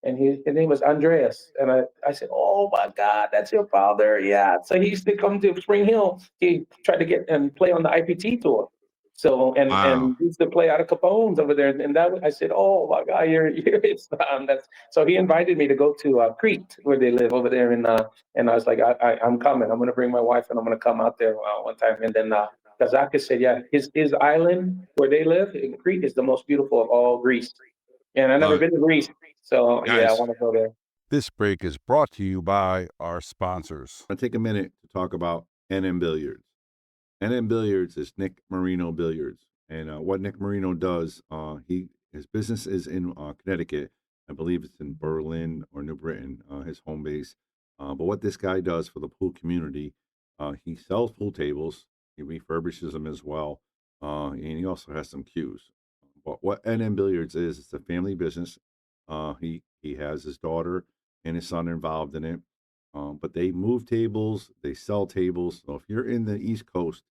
And his name was Andreas. And I said, "Oh my God, that's your father." Yeah. So he used to come to Spring Hill. He tried to get and play on the IPT tour. So Wow. and used to play out of Capone's over there, and I said, "Oh my God, you're it's that's." So he invited me to go to Crete, where they live over there, and I was like, I'm coming. I'm gonna bring my wife, and I'm gonna come out there one time. And then Kazaka said, "Yeah, his island where they live in Crete is the most beautiful of all Greece." And I've never Uh, been to Greece, so yeah, I guys, want to go there. This break is brought to you by our sponsors. I take a minute to talk about NM Billiards. NM Billiards is Nick Marino Billiards, and what Nick Marino does, his business is in Connecticut. I believe it's in Berlin or New Britain, his home base. But what this guy does for the pool community, he sells pool tables, he refurbishes them as well, and he also has some cues. But what NM Billiards is, it's a family business. He has his daughter and his son involved in it. But they move tables, they sell tables. So if you're in the East Coast,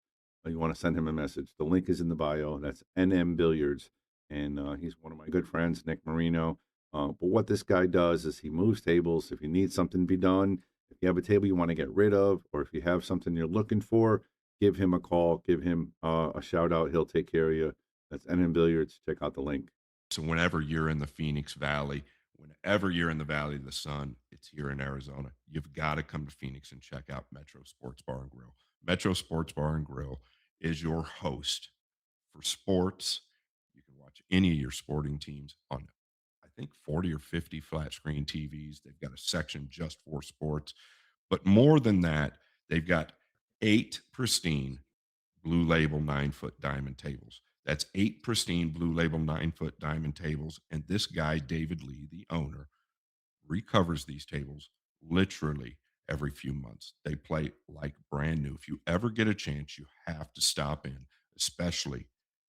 you want to send him a message. The link is in the bio. That's NM Billiards, and he's one of my good friends, Nick Marino. But what this guy does is he moves tables. If you need something to be done, if you have a table you want to get rid of, or if you have something you're looking for, give him a call, give him a shout out. He'll take care of you. That's NM Billiards. Check out the link. so whenever you're in the Phoenix Valley, whenever you're in the Valley of the Sun, it's here in Arizona. You've got to come to Phoenix and check out Metro Sports Bar and Grill. Metro Sports Bar and Grill is your host for sports. You can watch any of your sporting teams on, I think, 40 or 50 flat screen TVs. They've got a section just for sports. But more than that, they've got 8 pristine Blue Label 9-foot diamond tables. That's 8 pristine Blue Label 9-foot diamond tables. And this guy, David Lee, the owner, recovers these tables literally every few months. They play like brand new. If you ever get a chance, you have to stop in, especially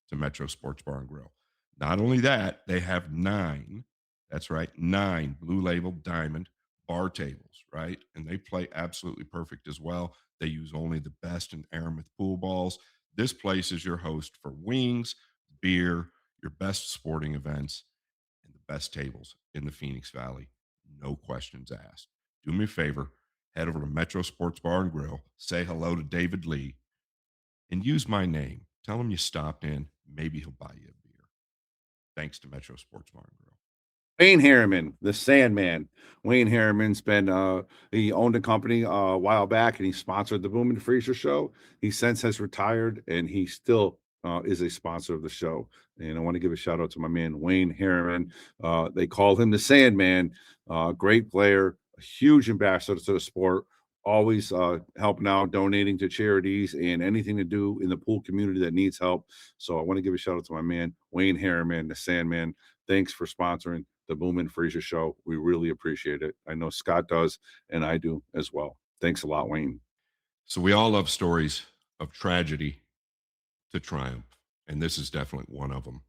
to Metro Sports Bar and Grill. Not only that, they have 9, that's right, 9 Blue Label diamond bar tables, right? And they play absolutely perfect as well. They use only the best in Aramith pool balls. This place is your host for wings, beer, your best sporting events, and the best tables in the Phoenix Valley. No questions asked. Do me a favor, head over to Metro Sports Bar and Grill, say hello to David Lee, and use my name. Tell him you stopped in. Maybe he'll buy you a beer. Thanks to Metro Sports Bar and Grill. Wayne Harriman, the Sandman. Wayne Harriman's been he owned a company a while back, and he sponsored the Boom and Freezer show. He since has retired, and he still is a sponsor of the show. And I want to give a shout out to my man Wayne Harriman. They call him the Sandman. Great player, a huge ambassador to the sport. Always helping out, donating to charities, and anything to do in the pool community that needs help. So I want to give a shout out to my man Wayne Harriman, the Sandman. Thanks for sponsoring the Boom and Freezer show. We really appreciate it. I know Scott does, and I do as well. Thanks a lot, Wayne. So we all love stories of tragedy to triumph, and this is definitely one of them.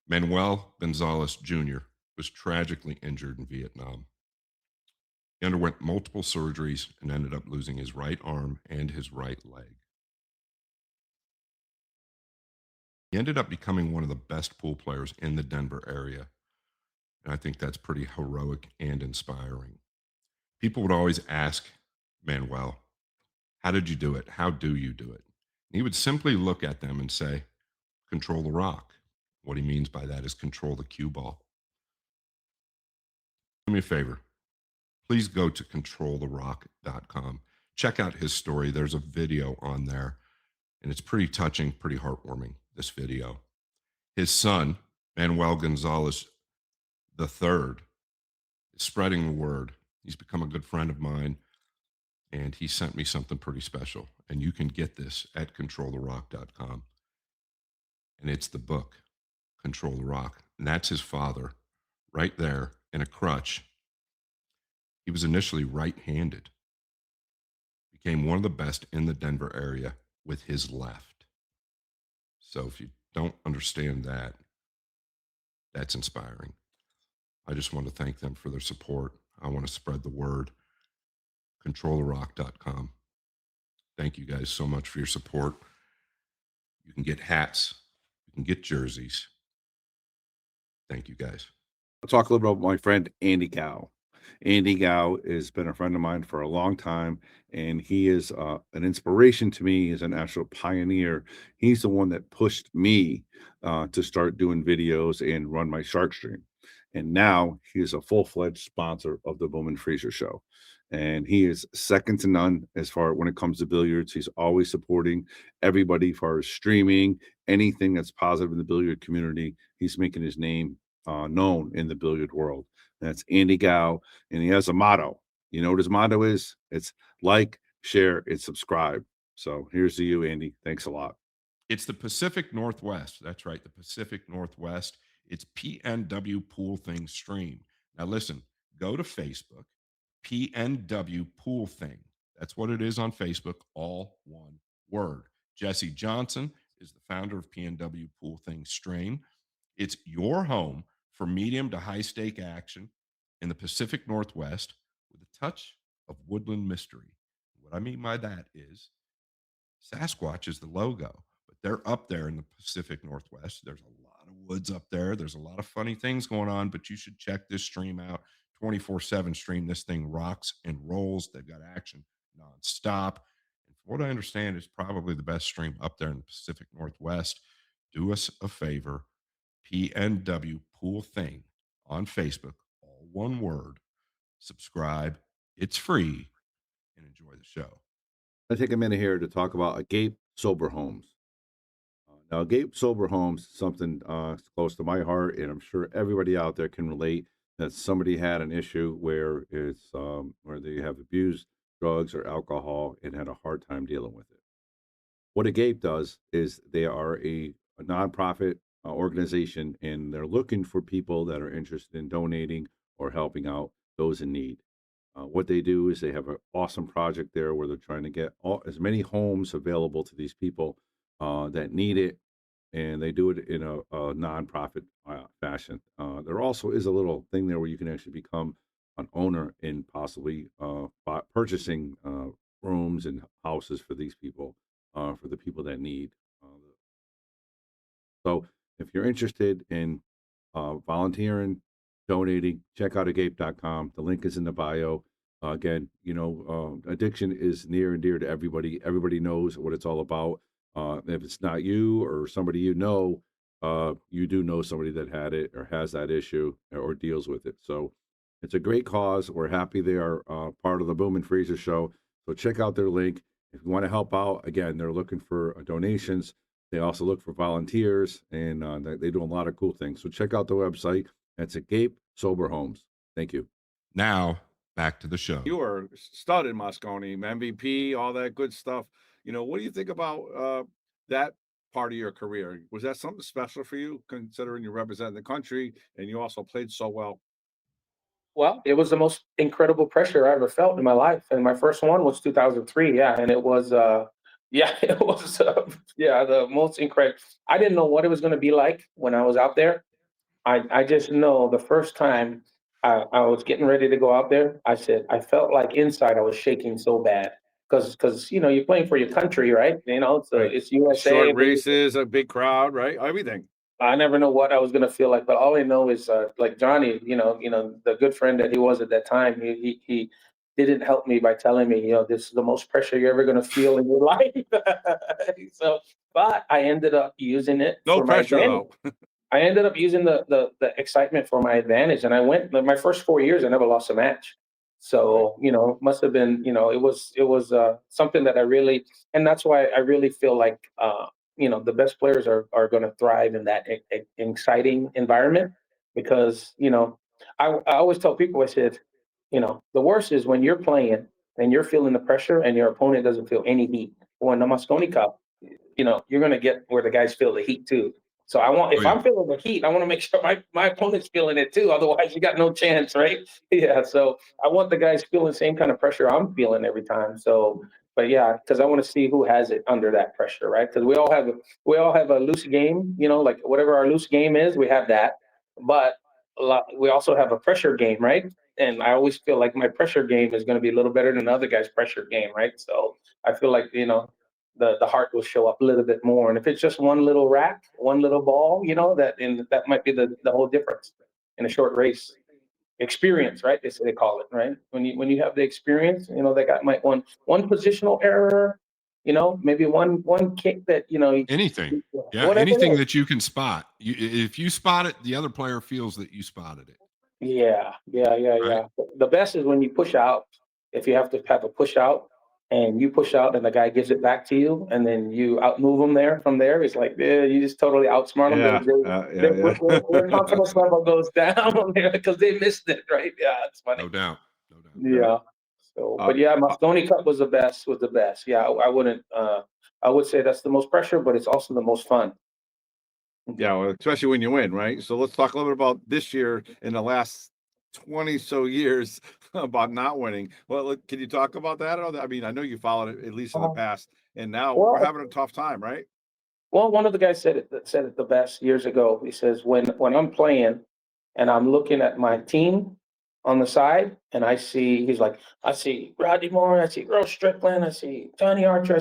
Manuel Gonzalez Jr. was tragically injured in Vietnam. He underwent multiple surgeries and ended up losing his right arm and his right leg. He ended up becoming one of the best pool players in the Denver area. And I think that's pretty heroic and inspiring. People would always ask Manuel, how did you do it? How do you do it? And he would simply look at them and say, control the rock. What he means by that is control the cue ball. Do me a favor. Please go to controltherock.com. Check out his story. There's a video on there, and it's pretty touching, pretty heartwarming, this video. His son, Manuel Gonzalez III, is spreading the word. He's become a good friend of mine, and he sent me something pretty special. And you can get this at controltherock.com. And it's the book, Control the Rock. And that's his father right there in a crutch. He was initially right-handed, became one of the best in the Denver area with his left. So if you don't understand that, that's inspiring. I just want to thank them for their support. I want to spread the word. ControlTheRock.com. Thank you guys so much for your support. You can get hats. You can get jerseys. Thank you guys. I'll talk a little bit about my friend Andy Cow. Andy Gow has been a friend of mine for a long time, and he is an inspiration to me. He's an actual pioneer. He's the one that pushed me to start doing videos and run my shark stream. And now he is a full-fledged sponsor of the Bowman Freezer Show. And he is second to none as far when it comes to billiards. He's always supporting everybody as far as streaming, anything that's positive in the billiard community. He's making his name known in the billiard world. That's Andy Gow, and he has a motto. You know what his motto is? It's like, share, and subscribe. So here's to you, Andy. Thanks a lot. It's the Pacific Northwest. That's right, the Pacific Northwest. It's PNW Pool Thing Stream. Now listen, go to Facebook, PNW Pool Thing. That's what it is on Facebook, all one word. Jesse Johnson is the founder of PNW Pool Thing Stream. It's your home for medium to high stake action in the Pacific Northwest with a touch of woodland mystery. What I mean by that is Sasquatch is the logo, but they're up there in the Pacific Northwest. There's a lot of woods up there. There's a lot of funny things going on, but you should check this stream out. 24/7 stream. This thing rocks and rolls. They've got action nonstop. And from what I understand, it's probably the best stream up there in the Pacific Northwest. Do us a favor, PNW Pool Thing on Facebook, all one word. Subscribe. It's free, and enjoy the show. I take a minute here to talk about Agape Sober Homes. Now, Agape Sober Homes is something close to my heart, and I'm sure everybody out there can relate that somebody had an issue where it's where they have abused drugs or alcohol and had a hard time dealing with it. What Agape does is they are a nonprofit organization, and they're looking for people that are interested in donating or helping out those in need. What they do is they have an awesome project there where they're trying to get as many homes available to these people that need it, and they do it in a nonprofit fashion. There also is a little thing there where you can actually become an owner and possibly purchasing rooms and houses for these people, for the people that need. So if you're interested in volunteering, donating, check out agape.com. The link is in the bio. Again, addiction is near and dear to everybody. Everybody knows what it's all about. If it's not you or somebody you do know somebody that had it or has that issue or deals with it. So it's a great cause. We're happy they are part of the Boom and Freezer Show. So check out their link. If you want to help out, again, they're looking for donations. They also look for volunteers, and they do a lot of cool things. So check out the website. That's Agape Sober Homes. Thank you. Now, back to the show. You were stud in Moscone, MVP, all that good stuff. What do you think about that part of your career? Was that something special for you, considering you represent the country and you also played so well? Well, it was the most incredible pressure I ever felt in my life, and my first one was 2003. Yeah, and it was, it was, the most incredible. I didn't know what it was going to be like when I was out there. I just know the first time I was getting ready to go out there, I felt like inside I was shaking so bad because you're playing for your country, right? Right. It's USA. Short races, a big crowd, right? Everything. I never know what I was gonna feel like, but all I know is like Johnny, the good friend that he was at that time, he didn't help me by telling me, this is the most pressure you're ever gonna feel in your life. So, but I ended up using it No for my pressure advantage. though. I ended up using the excitement for my advantage, and I went my first 4 years. I never lost a match, so must have been it was something that I really, and that's why I really feel like the best players are going to thrive in that exciting environment because I always tell people, I said, the worst is when you're playing and you're feeling the pressure and your opponent doesn't feel any heat. Well, in the Moscone Cup, you're going to get where the guys feel the heat too. So if I'm feeling the heat, I want to make sure my opponent's feeling it too. Otherwise, you got no chance, right? Yeah. So I want the guys feeling the same kind of pressure I'm feeling every time. So, but yeah, because I want to see who has it under that pressure, right? Because we all have a loose game, like whatever our loose game is, we have that. But we also have a pressure game, right? And I always feel like my pressure game is going to be a little better than the other guy's pressure game, right? So I feel like the heart will show up a little bit more. And if it's just one little rack, one little ball, that might be the whole difference in a short race. experience, right? They call it, right? When you have the experience, they got might one positional error, maybe one kick that Anything. Yeah, whatever anything it is. that you can spot. If you spot it, the other player feels that you spotted it, Yeah, yeah, yeah, right? yeah. The best is when you push out. If you have to have a push out, and you push out, and the guy gives it back to you, and then you outmove him there. From there, it's like, yeah, you just totally outsmart them. Yeah, Their yeah. confidence level goes down because they missed it, right? Yeah, it's funny. No doubt. No doubt. Yeah. Yeah. So, Uh, but yeah, uh, Moscone Cup was the best. Was the best. Yeah, I wouldn't. I would say that's the most pressure, but it's also the most fun. yeah, well, especially when you win, right? So let's talk a little bit about this year in the last 20 so years about not winning. Well, can you talk about that? I mean, I know you followed it at least in the Uh, past, and now we're well, having a tough time, right? well, one of the guys said it the best years ago. He says when I'm playing and I'm looking at my team on the side, and I see Rodney Moore, I see Earl Strickland, I see Johnny Archer,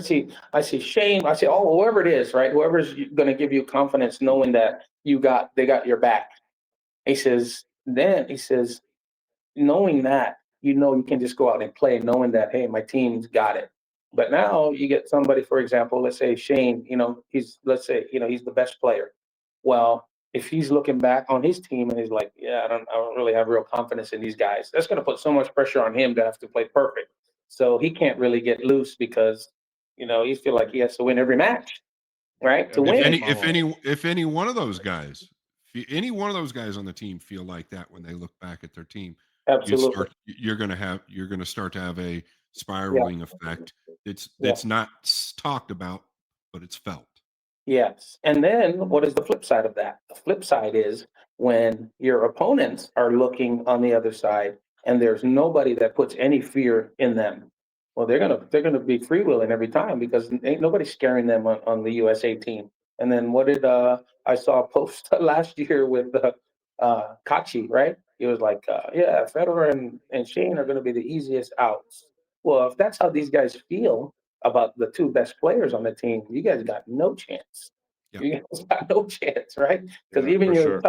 I see Shane, I see whoever it is, right? Whoever's going to give you confidence, knowing that they got your back. He says, knowing that, you can just go out and play, knowing that, hey, my team's got it. But now you get somebody, for example, let's say Shane, let's say, he's the best player. Well, if he's looking back on his team and he's like, yeah, I don't really have real confidence in these guys, that's going to put so much pressure on him to have to play perfect. So he can't really get loose because, he feel like he has to win every match, right? To Every If win. any game if almost. any one of those guys, any one of those guys on the team feel like that when they look back at their team, Absolutely. you're gonna start to have a Yeah. spiraling effect Yeah. that's not talked about, but it's felt. Yes. And then what is the flip side of that? The flip side is when your opponents are looking on the other side and there's nobody that puts any fear in them. Well, they're gonna be freewheeling every time because ain't nobody scaring them on the USA team. And then what did I saw a post last year with Kachi, right? He was like, yeah, Federer and Shane are gonna be the easiest outs. Well, if that's how these guys feel about the two best players on the team, you guys got no chance. Yeah. You guys got no chance, right? Because Yeah, for sure.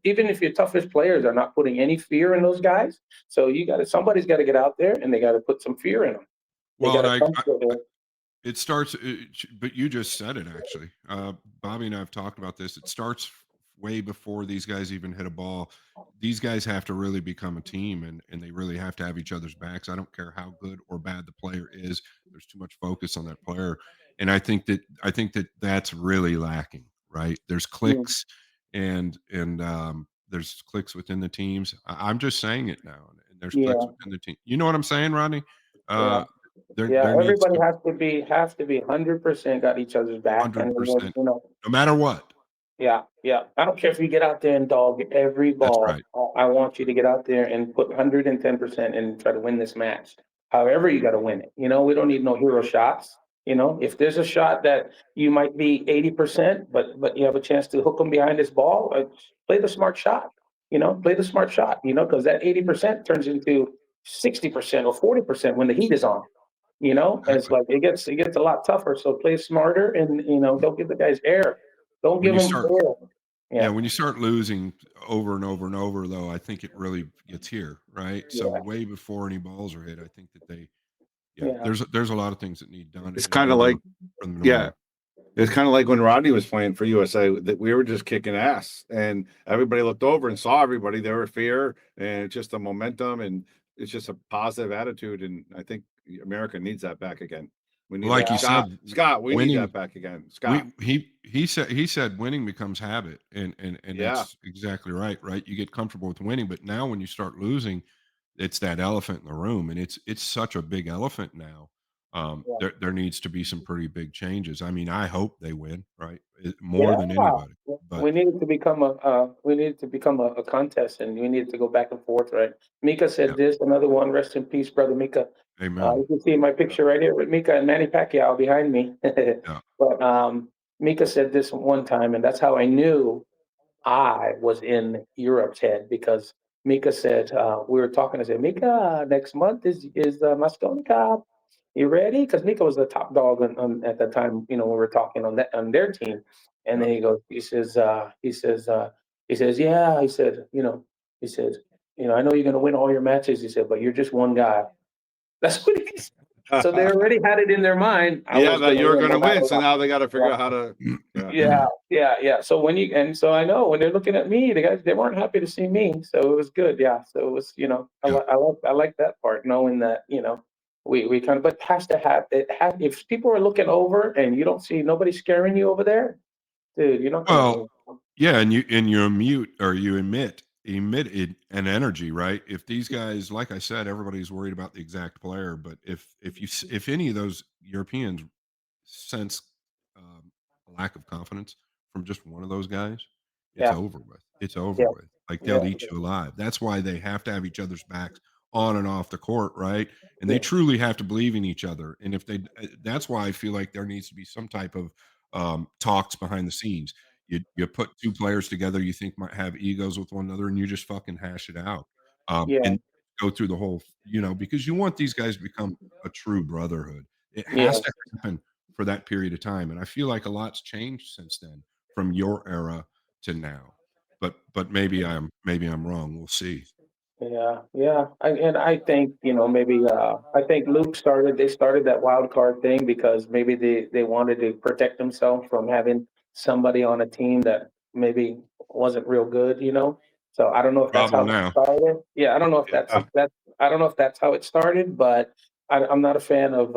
even if your toughest players are not putting any fear in those guys, so somebody's got to get out there and they got to put some fear in them. They Well, got and to come to them. it starts, but you just said it actually. Bobby and I have talked about this. It starts way before these guys even hit a ball. These guys have to really become a team, and they really have to have each other's backs. I don't care how good or bad the player is. There's too much focus on that player, and I think that that's really lacking. Right? There's Mm, clicks, and there's clicks within the teams. I'm just saying it now, and there's clicks yeah, within the team. You know what I'm saying, Rodney? yeah, Uh, there yeah. there needs Everybody to have to be 100% got each other's back, and then, 100%, no matter what. yeah, yeah. I don't care if you get out there and dog every That's ball. right. I want you to get out there and put 110% and try to win this match. However, you got to win it. We don't need no hero shots. If there's a shot that you might be 80%, but you have a chance to hook them behind this ball, play the smart shot. Play the smart shot. Because that 80% turns into 60% or 40% when the heat is on. And it's Exactly. like it gets a lot tougher. So play smarter and don't give the guys air. Don't When give you them start air. Yeah, Yeah, when you start losing over and over and over, though, I think it really gets here, right? So yeah, way before any balls are hit, I think that yeah, yeah, there's a lot of things that need done It's in kind of order like, for them to yeah, win. it's kind of like when Rodney was playing for USA that we were just kicking ass, and everybody looked over and saw everybody. There were fear, and it's just the momentum, and it's just a positive attitude. And I think America needs that back again. We need Like that, you yeah, Scott. said, Scott, we need that winning. back again, We Scott. he said winning becomes habit, and Yeah, that's exactly right. Right, you get comfortable with winning, but now when you start losing, it's that elephant in the room, and it's such a big elephant now. yeah, There needs to be some pretty big changes. I mean, I hope they win, right? More yeah. than anybody. But We needed to become a contest, and we needed to go back and forth, right? Mika yeah, said this. Another one. Rest in peace, brother Mika. amen. You can see my picture right here with Mika and Manny Pacquiao behind me. Yeah, But Mika said this one time, and that's how I knew I was in Europe's head because Mika said we were talking. I said, Mika, next month is Moscone Cup. You ready? Because Mika was the top dog at the time. When we were talking on their team, and yeah. then he says, yeah. He said, he says, I know you're going to win all your matches. He said, but you're just one guy. That's what he said. So they already had it in their mind. Yeah, that you were going to no matter win. So what. now they got to figure out how to. Yeah. So so I know when they're looking at me, the guys, they weren't happy to see me. So it was good. Yeah. So it was, I like that part, knowing that, we kind of, but if people are looking over and you don't see nobody scaring you over there, dude, you're not going to Well, win. yeah, and you mute or you emitted an energy, right? If these guys, like I said, everybody's worried about the exact player, but if any of those Europeans sense a lack of confidence from just one of those guys, it's Yeah. over with. It's over Yeah. with. Like they'll Yeah. eat you alive. That's why they have to have each other's backs on and off the court, right? And they Yeah. truly have to believe in each other. And if that's why I feel like there needs to be some type of talks behind the scenes. You put two players together you think might have egos with one another, and you just fucking hash it out, Yeah. and go through the whole, because you want these guys to become a true brotherhood. It Yeah. has to happen for that period of time, and I feel like a lot's changed since then, from your era to now. But maybe I'm wrong. We'll see. Yeah. And I think, maybe I think they started that wild card thing because maybe they wanted to protect themselves from having somebody on a team that maybe wasn't real good. So I don't know if that's how Problem it now. started. Yeah, I don't know if Yeah. I don't know if that's how it started, but I'm not a fan of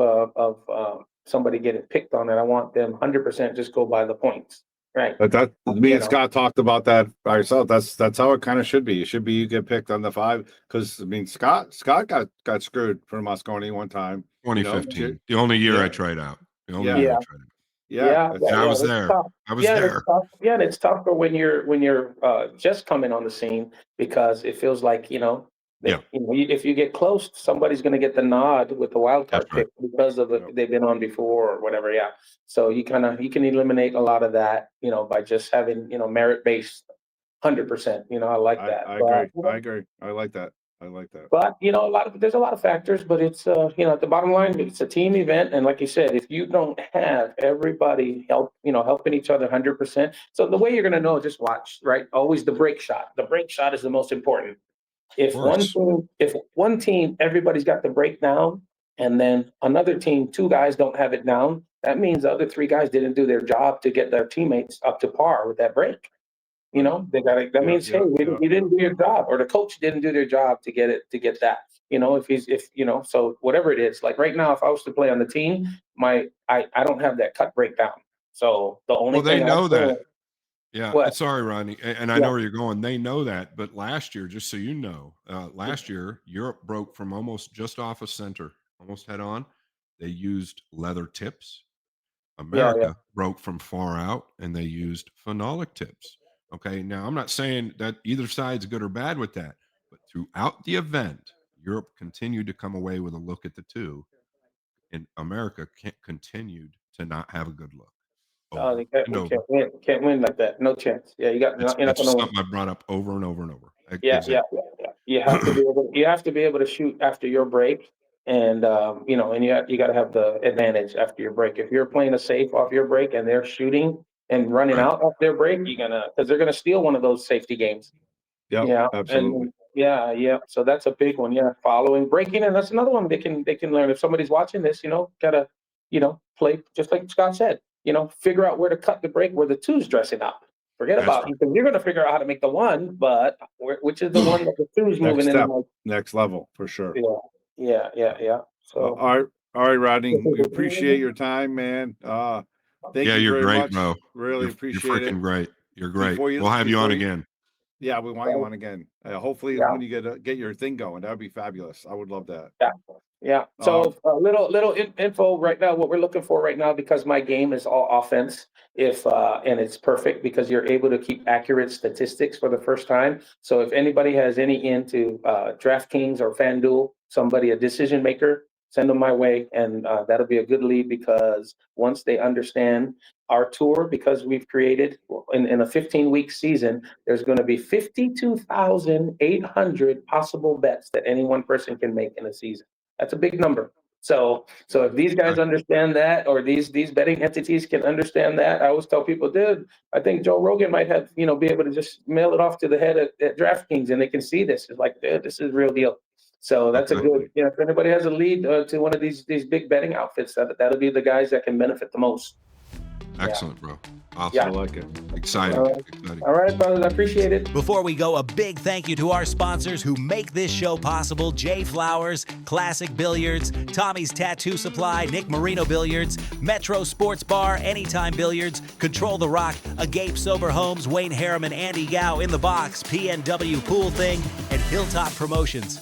somebody getting picked on it. I want them 100% just go by the points. Right. But me You and know. Scott talked about that by yourself. That's how it kind of should be. It should be you get picked on the 5 because I mean Scott got screwed from Moscone one time. 2015, the only year I Yeah, tried out. The only yeah, year I Yeah. tried out. yeah. Yeah, yeah, And I yeah. was It's there. tough. I was Yeah, and it's there. tough. Yeah, and it's tougher when you're just coming on the scene because it feels like Yeah, that if you get close, somebody's going to get the nod with the wild that's card right. pick because of Yep. they've been on before or whatever. Yeah, so you can eliminate a lot of that by just having merit based 100%. I like that, I but agree. I agree. I like that. I like that. there's a lot of factors, but it's at the bottom line, it's a team event, and like you said, if you don't have everybody helping each other 100%, so the way you're going to know, just watch, right? Always the break shot. The break shot is the most important. Of course. If one team, everybody's got the break down, and then another team, two guys don't have it down, that means the other three guys didn't do their job to get their teammates up to par with that break. Right. They got to, that Yeah, means, hey, yeah, yeah. you didn't do your job, or the coach didn't do their job to get that. So whatever it is, like right now, if I was to play on the team, I don't have that cut breakdown. So the only Well, they thing I'm know doing, that. Yeah, what? it's sorry, Rodney, and I Yeah, know where you're going. They know that, but last year, just so you know, last year Europe broke from almost just off a center, almost head on. They used leather tips. yeah. America broke from far out, and they used phenolic tips. Okay, now I'm not saying that either side's good or bad with that, but throughout the event, Europe continued to come away with a look at the two, and America continued to not have a good look over and We over. can't win like that. No chance. Yeah, It's you're not it's going to just win. something I brought up over and over and over. Yeah, yeah, Exactly. yeah, yeah. You have to be able to shoot after your break, and and you got to have the advantage after your break. If you're playing a safe off your break and they're shooting and running Right. out off their break, because they're gonna steal one of those safety games. Yep, Yeah, absolutely. and yeah, yeah. So that's a big one. Yeah, following, breaking, and that's another one they can learn. If somebody's watching this, gotta play just like Scott said. Figure out where to cut the break where the two's dressing up. Forget That's about right. because you're gonna figure out how to make the one, but which is the one that the two's Next moving in the step, most. next level for sure. Yeah, yeah, yeah, yeah. So All right, Rodney. We appreciate your time, man. Thank Yeah, you you're very great, much. bro. Really You're appreciate it. freaking great. You're great. Before We'll you, have you on before you, again. yeah, we want you on again. Hopefully, yeah. when you get your thing going, that would be fabulous. I would love that. Yeah. Yeah. Um, So a little info right now. What we're looking for right now, because my game is all offense. If and it's perfect because you're able to keep accurate statistics for the first time. So if anybody has any into DraftKings or FanDuel, somebody a decision maker, send them my way, and that'll be a good lead because once they understand our tour, because we've created in a 15-week season, there's going to be 52,800 possible bets that any one person can make in a season. That's a big number. So if these guys understand that, or these betting entities can understand that, I always tell people, dude, I think Joe Rogan might have, be able to just mail it off to the head at DraftKings, and they can see this. It's like, dude, this is real deal. So that's a good, if anybody has a lead to one of these big betting outfits, that'll be the guys that can benefit the most. Excellent, bro. Awesome. Yeah. I like it. Exciting. All right, brothers, I appreciate it. Before we go, a big thank you to our sponsors who make this show possible: Jay Flowers, Classic Billiards, Tommy's Tattoo Supply, Nick Marino Billiards, Metro Sports Bar, Anytime Billiards, Control the Rock, Agape Sober Homes, Wayne Harriman, Andy Gow, In the Box, PNW Pool Thing, and Hilltop Promotions.